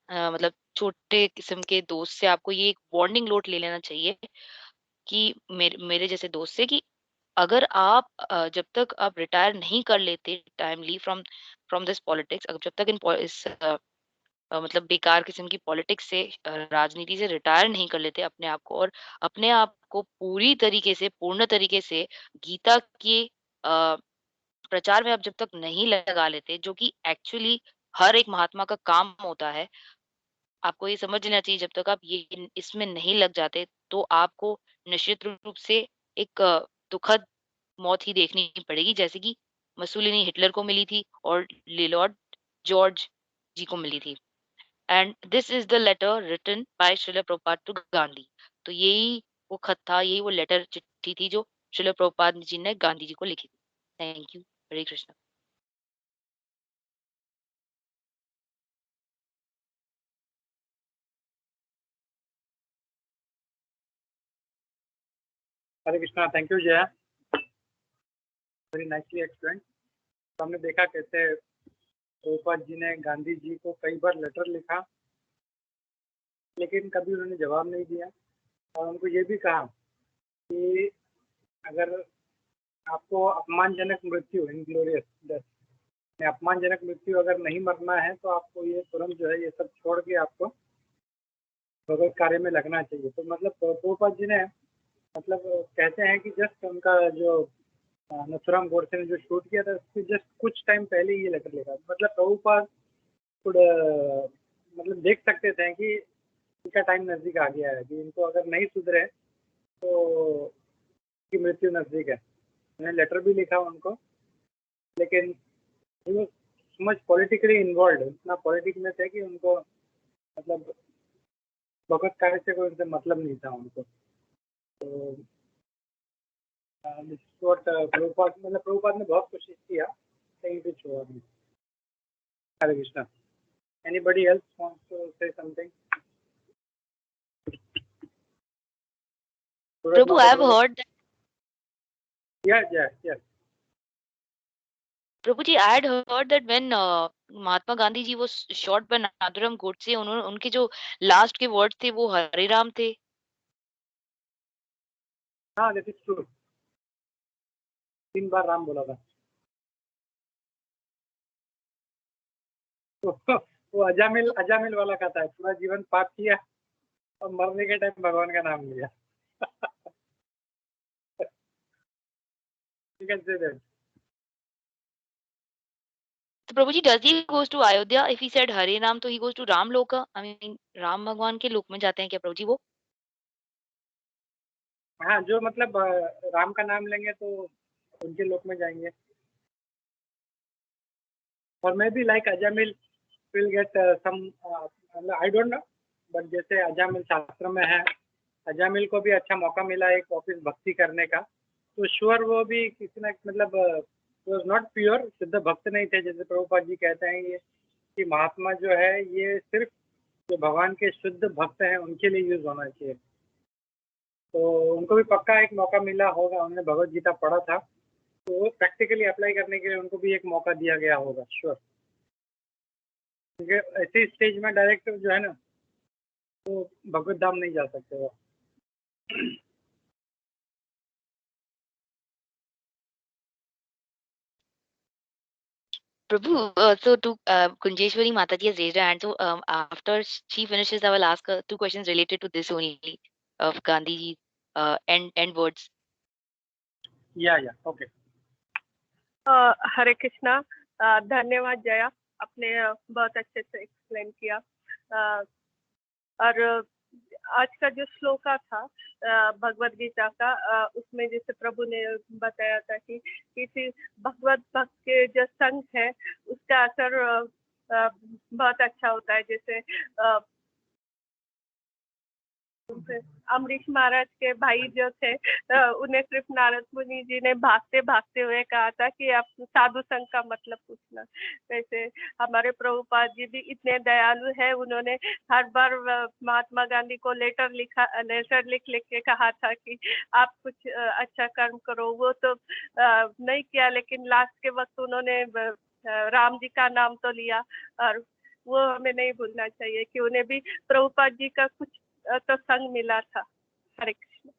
मतलब छोटे किस्म के दोस्त से आपको ये एक वार्निंग नोट ले लेना चाहिए कि मेरे जैसे दोस्त से कि अगर आप जब तक आप रिटायर नहीं कर लेते timely from from this politics, जब तक इस मतलब बेकार किस्म की पॉलिटिक्स से राजनीति से रिटायर नहीं कर लेते अपने आप को और अपने आप को पूरी तरीके से पूर्ण तरीके से गीता के अ, प्रचार में आप जब तक नहीं लगा लेते, जो कि एक्चुअली हर एक महात्मा का काम होता है, आपको ये समझ लेना चाहिए जब तक आप ये इसमें नहीं लग जाते तो आपको निश्चित रूप से एक दुखद मौत ही देखनी पड़ेगी, जैसे कि मसूलिनी हिटलर को मिली थी और लिलॉर्ड जॉर्ज जी को मिली थी। And this is the letter written by Srila Prabhupada to Gandhi. तो यही वो खत था, यही वो लेटर चिट्ठी थी जो श्रील प्रभुपाद जी ने गांधी जी को लिखी थी। Thank you. Hare Krishna. Hare Krishna. Thank you Jaya, very nicely explain. तो हमने देखा कैसे प्रभुपाद जी ने गांधी जी को कई बार लेटर लिखा, लेकिन कभी उन्होंने जवाब नहीं दिया और उनको ये भी कहा कि अगर आपको अपमानजनक मृत्यु, इनग्लोरियस डेथ, अपमानजनक मृत्यु अगर नहीं मरना है तो आपको ये तुरंत जो है ये सब छोड़ के आपको भगवत कार्य में लगना चाहिए। तो मतलब प्रभुपाद जी ने मतलब कहते हैं कि जस्ट उनका जो नथुराम गोडसे ने जो शूट किया था उसके जस्ट कुछ टाइम पहले ये लेटर लिखा। मतलब प्रभुपाद खुद मतलब देख सकते थे कि इनका टाइम नज़दीक आ गया है, कि इनको अगर नहीं सुधरे तो की मृत्यु नज़दीक है। उन्होंने लेटर भी लिखा उनको, लेकिन he was so much politically involve, इतना पॉलिटिक्स में थे कि उनको मतलब भगवत कार्य से कोई उनसे मतलब नहीं था उनको। तो दिस इज व्हाट प्रभुपाद मतलब प्रभुपाद ने बहुत कोशिश किया कहीं भी छोड़ा नहीं। Hare Krishna. Anybody else wants to say something? Prabhu, I have heard yes. Prabhu ji, I had heard that when Mahatma Gandhi ji was shot by Nathuram Godse, उन्होंने उनके जो लास्ट के वर्ड्स थे वो हरे राम थे। हाँ, दिस इज ट्रू। 3 बार राम बोला था। तो वो अजामिल वाला कथा है, पूरा जीवन पाप किया और मरने के टाइम भगवान का नाम लिया। You can say that. तो प्रभु ji, does he goes to Ayodhya if he said Hare Ram, तो ही गोज टू राम लोका? आई मीन राम भगवान के लोक में जाते हैं क्या प्रभु जी वो? हाँ, जो मतलब राम का नाम लेंगे तो उनके लोक में जाएंगे। और may be like Ajamil will get some, I don't know, but जैसे अजामिल शास्त्र में है, अजामिल को भी अच्छा मौका मिला एक वापिस भक्ति करने का, तो श्योर वो भी किसी ना मतलब वॉज नॉट प्योर, शुद्ध भक्त नहीं थे। जैसे प्रभुपाद जी कहते हैं ये कि महात्मा जो है ये सिर्फ जो भगवान के शुद्ध भक्त हैं उनके लिए यूज होना चाहिए। तो उनको भी पक्का एक मौका मिला होगा, उन्होंने भगवत गीता पढ़ा था तो वो प्रैक्टिकली अप्लाई करने के लिए उनको भी एक मौका दिया गया होगा श्योर। क्योंकि ऐसे स्टेज में डायरेक्ट जो है ना तो भगवत धाम नहीं जा सकते वो। Prabhu, so to Kunjeshwari Mataji has raised her hand. So after she finishes, I will ask her 2 questions related to this only of Gandhi end words. या ओके। हरे कृष्णा। धन्यवाद जया, आपने बहुत अच्छे से एक्सप्लेन किया। और आज का जो श्लोका था भगवद गीता का, उसमें जैसे प्रभु ने बताया था कि किसी भगवत भक्त के जो संग है उसका असर बहुत अच्छा होता है। जैसे अमरीश महाराज के भाई जो थे उन्हें सिर्फ नारद मुनि जी ने भागते भागते हुए कहा था कि आप साधु संघ का मतलब पूछना। वैसे हमारे प्रभुपाद जी भी इतने दयालु है, उन्होंने हर बार महात्मा गांधी को लेटर लिख के कहा था कि आप कुछ अच्छा कर्म करो। वो तो नहीं किया, लेकिन लास्ट के वक्त उन्होंने राम जी का नाम तो लिया, और वो हमें नहीं भूलना चाहिए कि उन्हें भी प्रभुपाद जी का कुछ तो संग मिला था। हरे कृष्ण।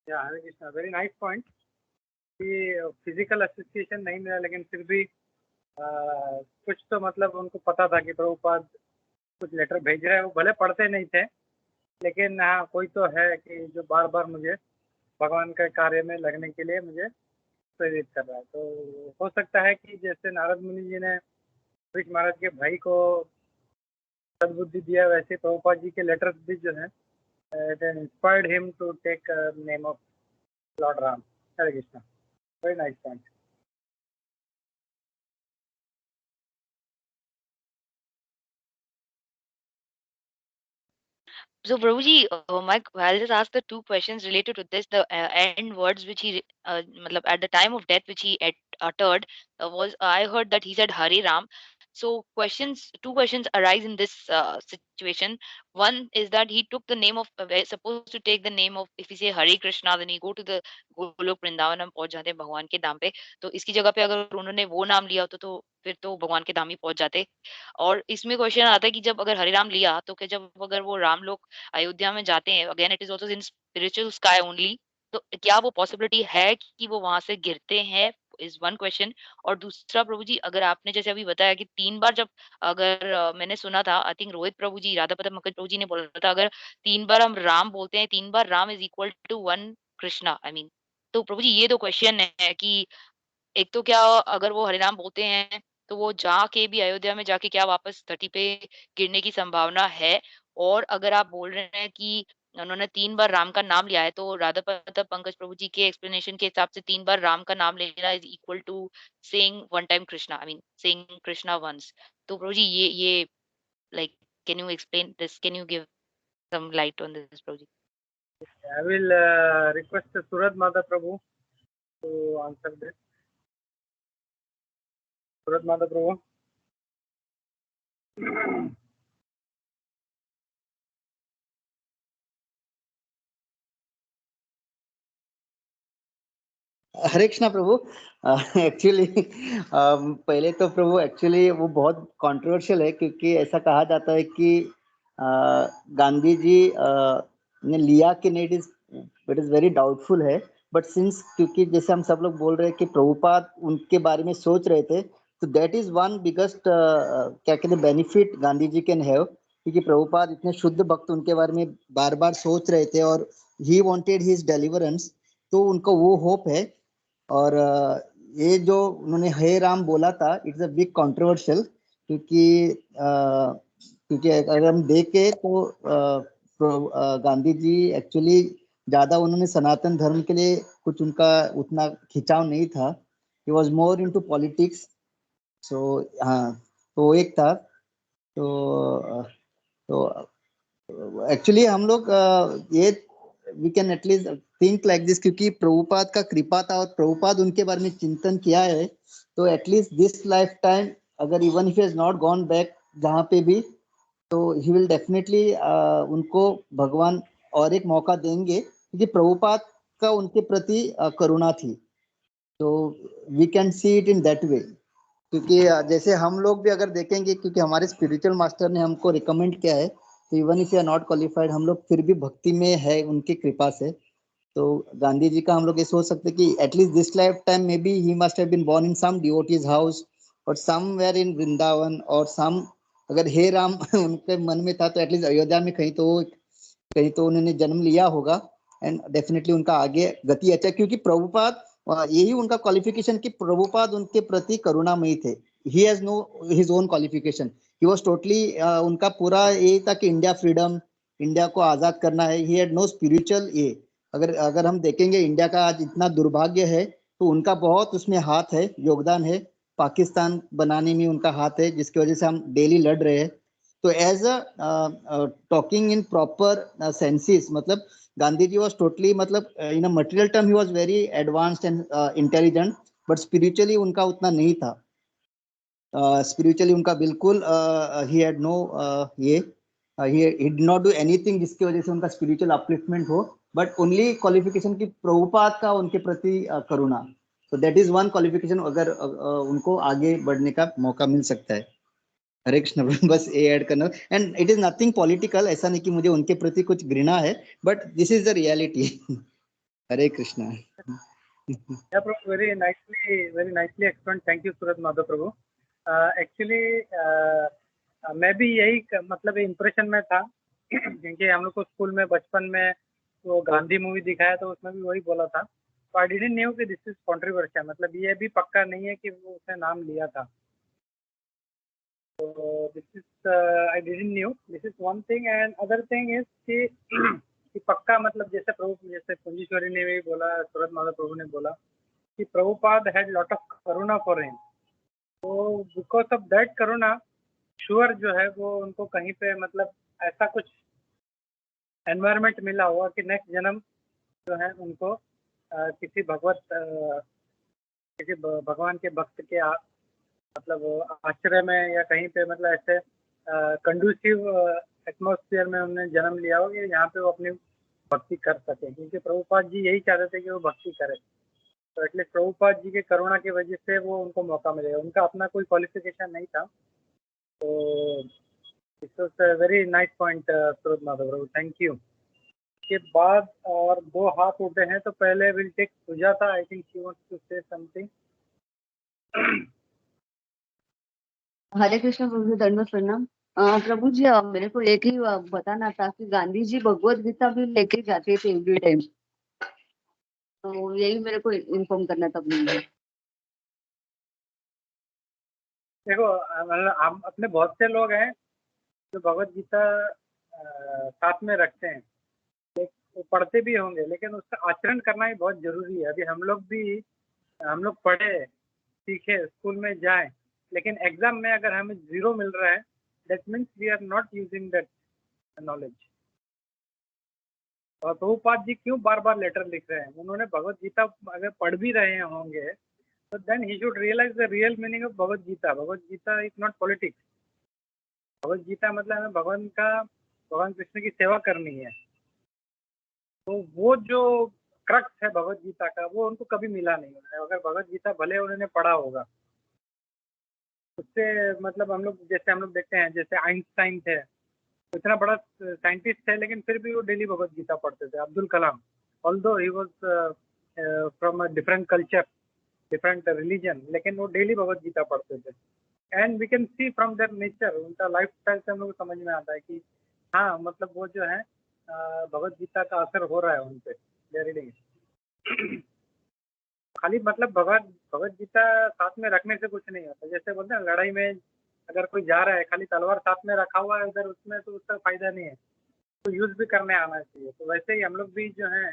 हरे कृष्णा, वेरी नाइस पॉइंट कि फिजिकल एसोसिएशन नहीं मिला, लेकिन फिर भी कुछ तो मतलब उनको पता था कि प्रभुपाद कुछ लेटर भेज रहे हैं। वो भले पढ़ते नहीं थे, लेकिन हाँ कोई तो है कि जो बार बार मुझे भगवान के कार्य में लगने के लिए मुझे प्रेरित कर रहा है। तो हो सकता है कि जैसे नारद मुनि जी ने अमरीश महाराज के भाई को सद्बुद्धि दिया, वैसे प्रभुपाद जी के लेटर्स भी जो है inspired him to take name of lord Ram. Hare Krishna, very nice point. So, Prabhuji, I'll just ask the two questions related to this. The end words which he, matlab, at the time of death, which he uttered, was I heard that he said Hare Ram. So, two questions arise in this situation. One is that he took the name of, supposed to take the name of, if we say Hare Krishna, then he go to the Golok Vrindavan, हम पहुंच जाते हैं भगवान के धाम पे। तो इसकी जगह पे अगर उन्होंने वो नाम लिया होता तो फिर तो भगवान के धाम ही पहुंच जाते। और इसमें क्वेश्चन आता है कि जब अगर हरे राम लिया तो क्या, जब अगर वो राम लोग अयोध्या में जाते हैं, again it is also in spiritual sky only, तो क्या वो पॉसिबिलिटी है कि वो वहां से गिरते हैं, इज वन क्वेश्चन। और दूसरा, प्रभु जी, अगर आपने जैसे अभी बताया कि 3 बार, जब अगर मैंने सुना था, आई थिंक रोहित प्रभु जी, राधा पदम पंकज प्रभु जी ने बोला था, अगर 3 बार हम राम बोलते हैं, 3 बार Ram is equal to 1 Krishna, I mean. तो प्रभु जी, ये 2 क्वेश्चन है कि एक तो क्या, अगर वो हरिनाम बोलते हैं तो वो जाके भी अयोध्या में जाके क्या वापस धरती पे गिरने की संभावना है? और अगर आप बोल रहे हैं कि उन्होंने 3 बार राम का नाम लिया है, तो राधा पंकज प्रभु जी के एक्सप्लेनेशन के हिसाब से 3 बार राम का नाम लेना is equal to saying 1 time Krishna, I mean saying Krishna once. तो प्रभु जी, ये like, can you explain this, can you give some light on this, prabhu ji? I will request Surad Mata Prabhu to answer this. Surad Mata Prabhu. Hare Krishna Prabhu. Actually पहले तो प्रभु एक्चुअली वो बहुत कंट्रोवर्शियल है, क्योंकि ऐसा कहा जाता है कि गांधी जी ने लिया कि नहीं, इट इज वेरी डाउटफुल है। बट सिंस, क्योंकि जैसे हम सब लोग बोल रहे हैं कि प्रभुपाद उनके बारे में सोच रहे थे, तो दैट इज वन बिगेस्ट क्या कहते हैं benefit Gandhi ji can have, क्योंकि प्रभुपाद इतने शुद्ध भक्त उनके बारे में बार बार सोच रहे थे और ही वांटेड हिज डिलीवरेंस, तो उनको वो होप है। और ये जो उन्होंने हे राम बोला था, इट्स अ बिग कंट्रोवर्शियल, क्योंकि अगर हम देखें तो गांधी जी एक्चुअली ज्यादा उन्होंने सनातन धर्म के लिए कुछ उनका उतना खिंचाव नहीं था। He was more into politics. So हाँ, तो एक था। तो एक्चुअली हम लोग ये we can at least think like this, क्योंकि प्रभुपाद का कृपा था और प्रभुपाद उनके बारे में चिंतन किया है, तो एटलीस्ट दिस लाइफ टाइम, अगर even if has not gone back जहाँ पे भी, तो ही विल डेफिनेटली उनको भगवान और एक मौका देंगे, क्योंकि प्रभुपाद का उनके प्रति करुणा थी। तो we can see it in that way, क्योंकि जैसे हम लोग भी अगर देखेंगे, क्योंकि हमारे स्पिरिचुअल मास्टर ने हमको रिकमेंड किया है, तो even if you are not qualified, हम लोग फिर भी भक्ति में है उनकी कृपा से। तो गांधी जी का हम लोग ये सोच सकते हैं कि at least this life time may be he must have been born in some devotees house और समवेयर इन वृंदावन, और सम, अगर हे राम उनके मन में था तो एटलीस्ट अयोध्या में कहीं तो उन्होंने जन्म लिया होगा। एंड डेफिनेटली उनका आगे गति अच्छा, क्योंकि प्रभुपाद, यही उनका क्वालिफिकेशन कि प्रभुपाद उनके प्रति करुणामयी थे। He has know his own qualification, he was totally, उनका पूरा यही था कि इंडिया फ्रीडम, इंडिया को आजाद करना है। ही हैड नो स्पिरिचुअल ये। अगर हम देखेंगे इंडिया का आज इतना दुर्भाग्य है, तो उनका बहुत उसमें हाथ है, योगदान है। पाकिस्तान बनाने में उनका हाथ है, जिसकी वजह से हम डेली लड़ रहे हैं। तो as a talking in proper senses, मतलब गांधी जी वाज टोटली, मतलब in a material term he was very advanced and intelligent, but spiritually उनका उतना नहीं था। स्पिरिचुअली उनका बिल्कुल ही हैड नो ये he did not do anything जिसकी वजह से उनका स्पिरिचुअल अपलिफ्टमेंट हो, बट ओनली क्वालिफिकेशन की प्रभुपाद का उनके प्रति करुणा। So that is one qualification, अगर उनको आगे बढ़ने का मौका मिल सकता है। हरे कृष्ण प्रभु, बस ये ऐड करना, and it is nothing political, ऐसा नहीं कि मुझे उनके प्रति कुछ घृणा है, but this is the reality. Hare Krishna. Yeah, Prabhu, very nicely explained. Thank you, Surat Madhav Prabhu. Actually, मैं भी यही मतलब इम्प्रेशन में था, क्योंकि हम लोग को स्कूल में बचपन में वो गांधी मूवी दिखाया तो उसमें भी वही बोला था। तो आई डिडंट न्यू कि दिस इज कंट्रोवर्शियल, मतलब ये भी पक्का नहीं है कि वो उसने नाम लिया था। तो this is I didn't knew, this is one thing. And other thing is कि पक्का मतलब जैसे प्रभु, जैसे पुंजीश्वरी ने भी बोला, सूरत माधव प्रभु ने बोला कि Prabhupada had lot of karuna for him. तो because of that karuna sure जो है वो उनको कहीं पे मतलब ऐसा कुछ एनवायरनमेंट मिला होगा कि नेक्स्ट जन्म जो है उनको किसी भगवान के भक्त के मतलब आश्रय में या कहीं पे मतलब ऐसे कंडूसिव एटमॉस्फेयर में उन्होंने जन्म लिया हो कि यहाँ पे वो अपनी भक्ति कर सके, क्योंकि प्रभुपाद जी यही चाहते थे कि वो भक्ति करे। तो एटलीस्ट प्रभुपाद जी के करुणा की वजह से वो उनको मौका मिलेगा, उनका अपना कोई क्वालिफिकेशन नहीं था। तो it was very nice point Surat Madhav Prabhu, thank you. के बाद और दो हाथ उठे हैं, तो पहले will take Sujata, I think she wants to say something. Hare Krishna Prabhu, दंडवत प्रणाम। प्रभु जी, मेरे को एक ही बताना था कि गांधी जी भगवत गीता भी लेके जाते थे एवरी टाइम, तो यही मेरे को इन्फॉर्म करना था मुझे। देखो मतलब हम अपने बहुत से लोग हैं जो भगवत गीता साथ में रखते हैं, वो पढ़ते भी होंगे, लेकिन उसका आचरण करना ही बहुत जरूरी है। अभी हम लोग पढ़े सीखे स्कूल में जाएं, लेकिन एग्जाम में अगर हमें 0 मिल रहा है, that means we are not using that knowledge. और प्रभुपाद जी क्यों बार बार लेटर लिख रहे हैं? उन्होंने भगवत गीता अगर पढ़ भी रहे होंगे तो then he should realize the real meaning of Bhagavad Gita. Bhagavad Gita is not politics. Bhagavad Gita मतलब हमें भगवान कृष्ण की सेवा करनी है। तो वो जो क्रक्स है भगवत गीता का, वो उनको कभी मिला नहीं है। अगर भगवत गीता भले उन्होंने पढ़ा होगा, उससे मतलब हम लोग देखते हैं, जैसे आइंस्टाइन थे, इतना बड़ा साइंटिस्ट थे, लेकिन फिर भी वो डेली भगवत गीता पढ़ते थे। Abdul Kalam, although he was from a different culture, different religion, लेकिन वो डेली भगवत गीता पढ़ते थे। And we can see from their nature, उनका लाइफ स्टाइल से हम लोग को समझ में आता है कि हाँ मतलब वो जो है भगवत गीता का असर हो रहा है उन पे डेली। खाली मतलब भगवत गीता साथ में रखने से कुछ नहीं होता। जैसे बोलते हैं लड़ाई में अगर कोई जा रहा है, खाली तलवार साथ में रखा हुआ है उधर, उसमें तो उसका फायदा नहीं है, तो यूज भी करने आना चाहिए। तो वैसे ही हम लोग भी जो है,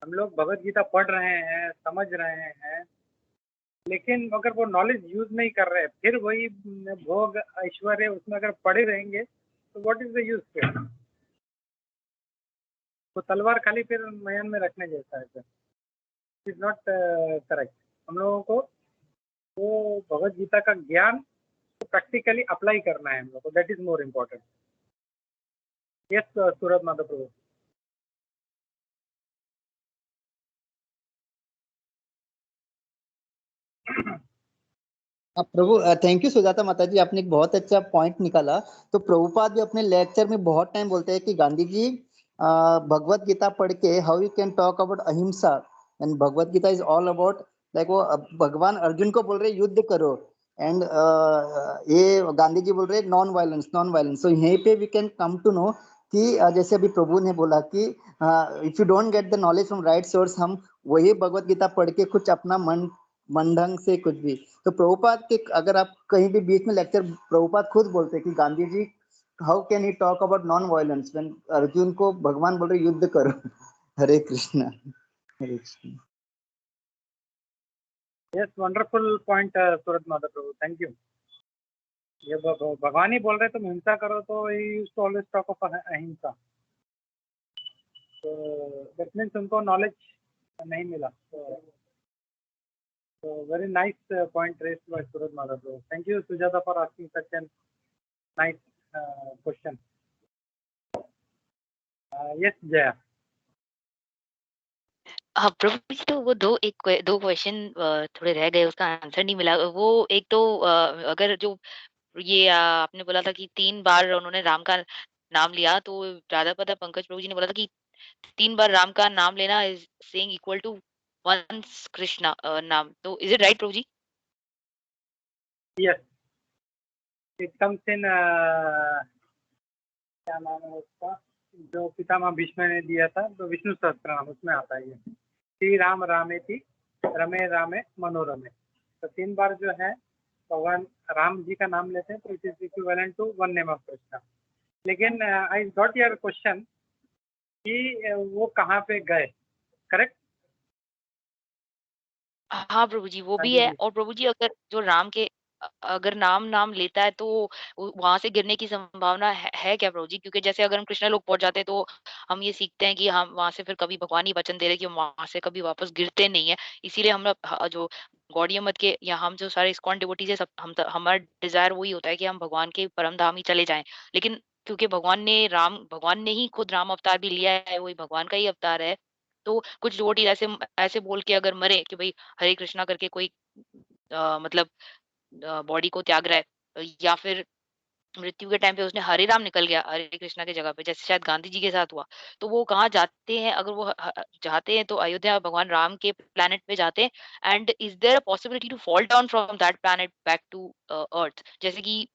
हम लोग भगवत गीता पढ़ रहे हैं, समझ रहे हैं, लेकिन अगर वो नॉलेज यूज नहीं कर रहे, फिर वही भोग ऐश्वर्य उसमें अगर पड़े रहेंगे तो व्हाट इज द यूज फिर? तो तलवार खाली फिर मयान में रखने जैसा है, फिर इज नॉट करेक्ट। हम लोगों को वो भगवत गीता का ज्ञान प्रैक्टिकली अप्लाई करना है हम लोग को, that is more important. Yes Surat Madhav Prabhu. Prabhu thank you Sujata माता जी, आपने एक बहुत अच्छा पॉइंट निकाला। तो प्रभुपाद भी अपने लेक्चर में बहुत टाइम बोलते हैं कि गांधी जी भगवत गीता पढ़ के how you can talk about ahimsa, and Bhagavad Gita is all about like वो भगवान अर्जुन को बोल रहे युद्ध करो, एंड ये गांधी जी बोल रहे नॉन वायलेंस। सो यहीं पे we can come to know कि जैसे अभी प्रभु ने बोला कि if you don't get the knowledge from right source, हम वही भगवत गीता पढ़ के कुछ अपना मन ढंग से कुछ भी। तो प्रभुपाद के अगर आप कहीं भी बीच में लेक्चर, प्रभुपाद खुद बोलते हैं कि Gandhi ji how can he talk about non violence when Arjun को भगवान बोल रहे युद्ध करो। Hare Krishna, Hare Krishna. Yes, wonderful point Surat Madhav Prabhu, thank you. ये भगवान ही बोल रहे तुम हिंसा करो, तो he used to always talk of ahimsa. तो दैट मीन्स उनको नॉलेज नहीं मिला। तो very nice point raised by Suraj Madhav. Thank you Sujata for asking such an nice question. Yes Jaya. हाँ प्रभु जी, तो वो दो क्वेश्चन थोड़े रह गए, उसका आंसर नहीं मिला। वो एक तो अगर जो ये आपने बोला था कि 3 बार उन्होंने राम का नाम लिया, तो राधापदा पंकज प्रभु जी ने बोला था कि 3 बार राम का नाम लेना is saying equal to once Krishna नाम। तो is it right prabhu ji? Yes, it comes in क्या नाम है उसका, जो पितामह भीष्म ने दिया था, तो विष्णु सहस्त्रनाम, उसमें आता है ये श्री राम रामेति रमे रामे मनोरमे। तो 3 बार जो है भगवान राम जी का नाम लेते हैं, तो it is equivalent to one name of Krishna. लेकिन आई गॉट योर क्वेश्चन कि वो कहाँ पे गए, करेक्ट? हाँ प्रभु जी, वो भी जी है। जी। और प्रभु जी, अगर जो राम के अगर नाम लेता है, तो वहां से गिरने की संभावना है क्या प्रभु जी? क्योंकि जैसे अगर हम कृष्णा लोक पहुंच जाते हैं, तो हम ये सीखते हैं कि हम वहां से फिर कभी भगवान ही वचन दे रहे कि हम वहां से कभी वापस गिरते नहीं है। इसीलिए हम जो गौड़िया मत के या हम जो सारे इस्कॉन डिवोटीज है, सब हमारा डिजायर वही होता है कि हम भगवान के परम धाम ही चले जाएं। लेकिन क्योंकि भगवान ने ही खुद राम अवतार भी लिया है, वही भगवान का ही अवतार है। तो कुछ डिवोटीज ऐसे ऐसे बोल के अगर मरे कि भाई हरे कृष्णा करके कोई मतलब बॉडी को त्याग रहा है, या फिर मृत्यु के टाइम पे उसने हरे राम निकल गया हरे कृष्णा की जगह पे, जैसे शायद गांधी जी के साथ हुआ। तो वो कहाँ जाते हैं? अगर वो जाते हैं तो अयोध्या भगवान राम के प्लेनेट पे जाते हैं। And is there a possibility to fall down from that planet back to earth? जैसे कि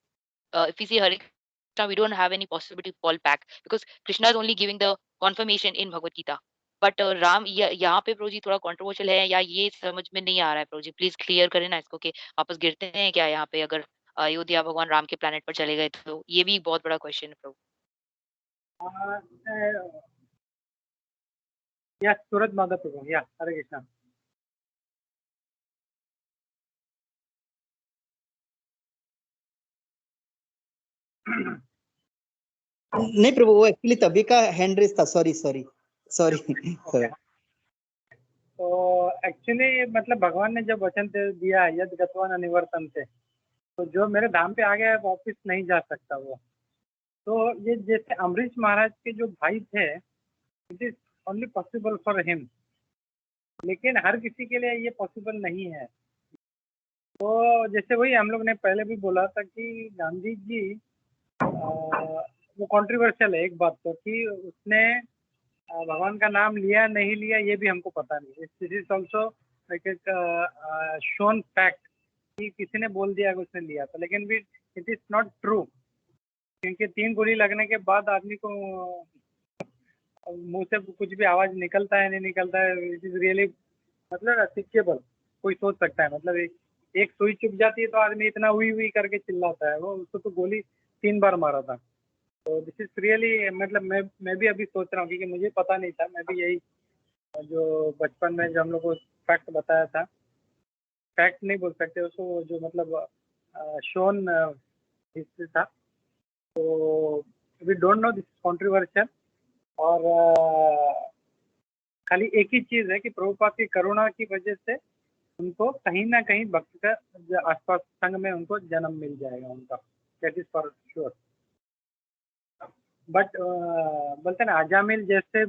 if we see Hare Krishna, we don't have any possibility to fall back because Krishna is only giving the confirmation in Bhagavad Gita. But Ram यहाँ पे प्रभु जी थोड़ा कंट्रोवर्शियल है, या ये समझ में नहीं आ रहा है प्रभु जी? प्लीज क्लियर करें ना इसको, कि वापस गिरते हैं क्या यहाँ पे अगर अयोध्या भगवान राम के प्लेनेट पर चले गए? तो ये भी बहुत बड़ा क्वेश्चन है प्रभु। यस, सूरज माधव प्रभु, या हरे कृष्णा। नहीं प्रभु, वो एक्चुअली तभी का हैंड रेस था। Sorry sorry sorry. तो एक्चुअली मतलब भगवान ने जब वचन दिया यद गतवान अनिवर्तन से, तो जो मेरे धाम पे आ गया है वापिस नहीं जा सकता वो। तो ये जैसे अमरीश महाराज के जो भाई थे, it is only possible for him, लेकिन हर किसी के लिए ये पॉसिबल नहीं है। तो जैसे वही हम लोग ने पहले भी बोला था कि गांधी जी वो कंट्रोवर्शियल है एक बात तो, कि उसने भगवान का नाम लिया नहीं लिया ये भी हमको पता नहीं। दिस इज ऑल्सो एक शोन फैक्ट कि किसी ने बोल दिया कि उसने लिया था, लेकिन भी इट इज नॉट ट्रू, क्योंकि 3 गोली लगने के बाद आदमी को मुंह से कुछ भी आवाज निकलता है नहीं निकलता है, इट इज रियली मतलब असिकेबल। कोई सोच सकता है मतलब एक सुई चुभ जाती है तो आदमी इतना हुई हुई करके चिल्लाता है, वो उसको तो गोली 3 बार मारा था। तो दिस इज रियली मतलब मैं भी अभी सोच रहा हूँ, क्योंकि मुझे पता नहीं था। मैं भी यही जो बचपन में जो हम लोग को फैक्ट बताया था, फैक्ट नहीं बोल सकते उसको, जो मतलब शोन हिस्ट्री था। तो we don't know, this controversial. और खाली एक ही चीज़ है कि प्रभुपाद की करुणा की वजह से उनको कहीं ना कहीं भक्त का आसपास संघ में उनको जन्म मिल जाएगा उनका, that is for sure. But बोलते ना अजामिल जैसे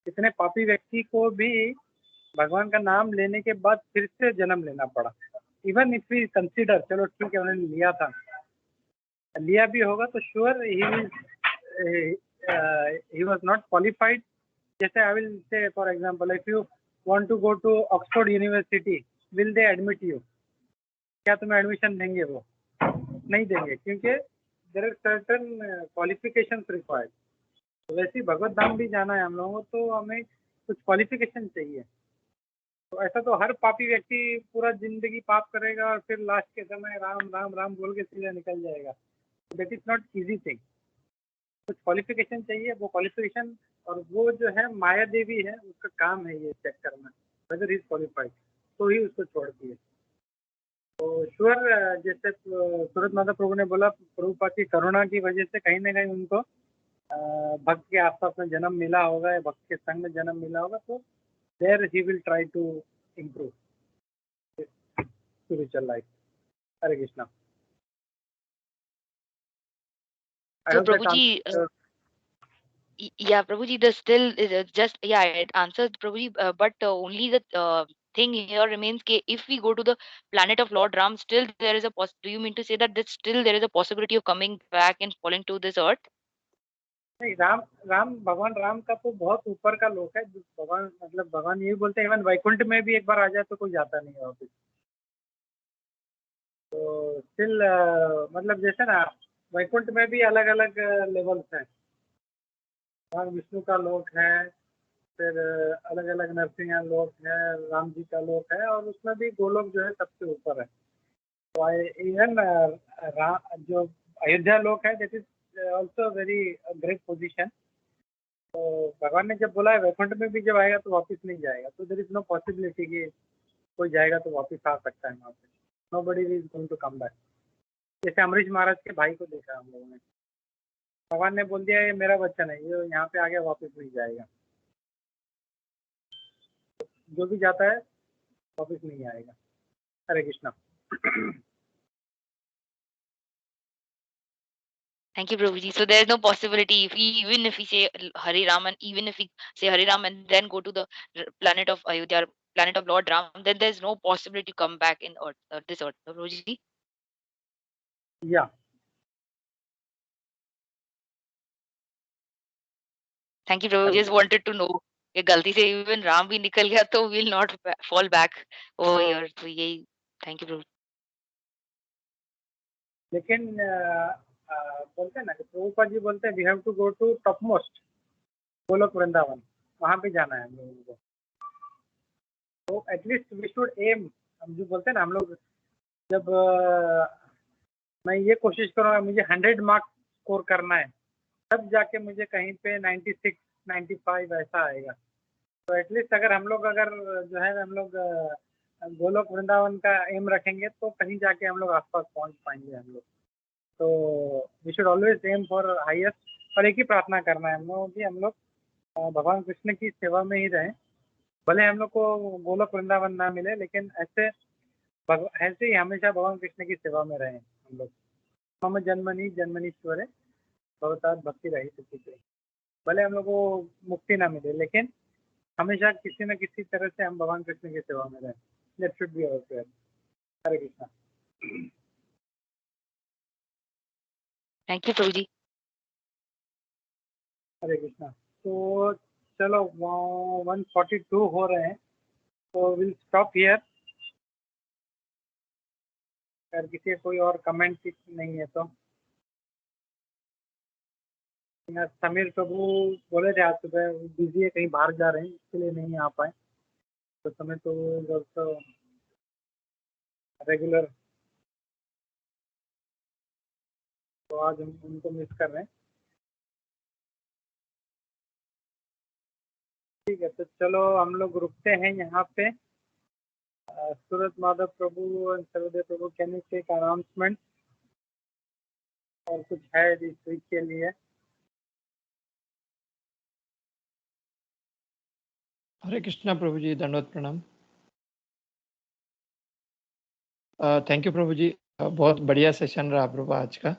इतने पापी व्यक्ति को भी भगवान का नाम लेने के बाद फिर से जन्म लेना पड़ा। इवन इफ वी कंसीडर, चलो ठीक है उन्होंने लिया भी होगा तो sure he was not qualified. जैसे I will say for example, if you want to go to Oxford University, will they admit you? क्या तुम्हें एडमिशन देंगे? वो नहीं देंगे, क्योंकि there are certain qualifications required. तो वैसे ही भगवत धाम भी जाना है हम लोगों को, तो हमें कुछ क्वालिफिकेशन चाहिए। तो ऐसा तो हर पापी व्यक्ति पूरा जिंदगी पाप करेगा और फिर लास्ट के समय राम राम राम बोल के सीधा निकल जाएगा। That is not easy thing. कुछ क्वालिफिकेशन चाहिए, वो क्वालिफिकेशन, और वो जो है माया देवी है, उसका काम है ये चेक करना वेदर इज क्वालिफाइड, तो ही उसको छोड़ती है। तो श्योर, जैसे सूरत माता प्रभु ने बोला, प्रभुपाद की करुणा की वजह से कहीं ना कहीं उनको भक्त के आसपास में जन्म मिला होगा या भक्त के संग में जन्म मिला होगा, तो there he will try to improve spiritual life. Hare Krishna. So Prabhuji, yeah, Prabhuji, the still just it answers Prabhuji, but only the thing here remains that if we go to the planet of Lord Ram, still there is a do you mean to say that still there is a possibility of coming back and falling to this earth? नहीं, भगवान राम का तो बहुत ऊपर का लोक है। भगवान मतलब भगवान यही बोलते हैं, इवन वैकुंठ में भी एक बार आ जाए तो कोई जाता नहीं है वापिस। तो स्टिल मतलब जैसे ना वैकुंठ में भी अलग अलग लेवल्स हैं। भगवान विष्णु का लोक है, फिर अलग अलग नरसिंह लोक है, राम जी का लोक है, और उसमें भी गोलोक जो है सबसे ऊपर है। तो इवन जो अयोध्या लोक है, that is also very great position. तो भगवान ने जब बोला है वैकुंठ में भी जब आएगा तो वापस नहीं जाएगा, तो देयर इज नो पॉसिबिलिटी कि कोई जाएगा तो वापस आ सकता है वहाँ पे। Nobody is going to come back. जैसे अमरीश महाराज के भाई को देखा हम लोगों ने, भगवान ने बोल दिया ये मेरा बच्चा नहीं, ये यहाँ पे आ गया वापस नहीं जाएगा। जो भी जाता है वापस नहीं आएगा। हरे Krishna. Thank you, Prabhuji. So there is no possibility even if we say Hare Ram, and even if we say Hare Ram and then go to the planet of Ayodhya, planet of Lord Ram, then there is no possibility to come back in earth, this earth. Prabhuji? Yeah. Thank you, Prabhuji. Just wanted to know कि गलती से even राम भी निकल गया तो will not fall back over here. तो यही thank you, Prabhuji. लेकिन बोलते हैं ना कि प्रभुपाद जी बोलते हैं we have to go to top most Goloka Vrindavan, वहाँ पे जाना है हम लोगों को। तो एटलीस्ट वी शुड एम। हम जो बोलते हैं ना, हम लोग जब मैं ये कोशिश करूँगा मुझे 100 मार्क्स स्कोर करना है, तब जाके मुझे कहीं पे 96 95 ऐसा आएगा। तो एटलीस्ट अगर हम लोग जो है हम लोग गोलोक वृंदावन का एम रखेंगे तो कहीं जाके हम लोग आसपास पहुंच पाएंगे हम लोग। तो we should always aim for highest. और एक ही प्रार्थना करना है हम लोगों की, हम लोग भगवान कृष्ण की सेवा में ही रहें। भले हम लोग को गोलोक वृंदावन ना मिले, लेकिन ऐसे ही हमेशा भगवान कृष्ण की सेवा में रहें हम लोग। मम जन्मनीश्वर भगवतात् भक्ति रही थी। भले हम लोग को मुक्ति ना मिले, लेकिन हमेशा किसी न किसी तरह से हम भगवान कृष्ण की सेवा में रहें। That should be our prayer. Hare Krishna. Thank you, Prabhuji. Hare Krishna. तो चलो 142 हो रहे हैं, तो विल स्टॉप हियर। अगर किसी का कोई और कमेंट नहीं है तो। समीर प्रभु बोले थे आज सुबह बिजी है, कहीं बाहर जा रहे हैं, इसके लिए नहीं आ पाए। तो समय तो रेगुलर, तो आज हम उनको मिस कर रहे हैं। ठीक है, तो चलो हम लोग रुकते हैं यहाँ पे। Surat Madhav Prabhu and Sarvadev Prabhu, can you take announcement और कुछ है इस वीक के लिए? हरे कृष्णा प्रभु जी, दंडवत प्रणाम। थैंक यू प्रभु जी, बहुत बढ़िया सेशन रहा प्रभु आज का।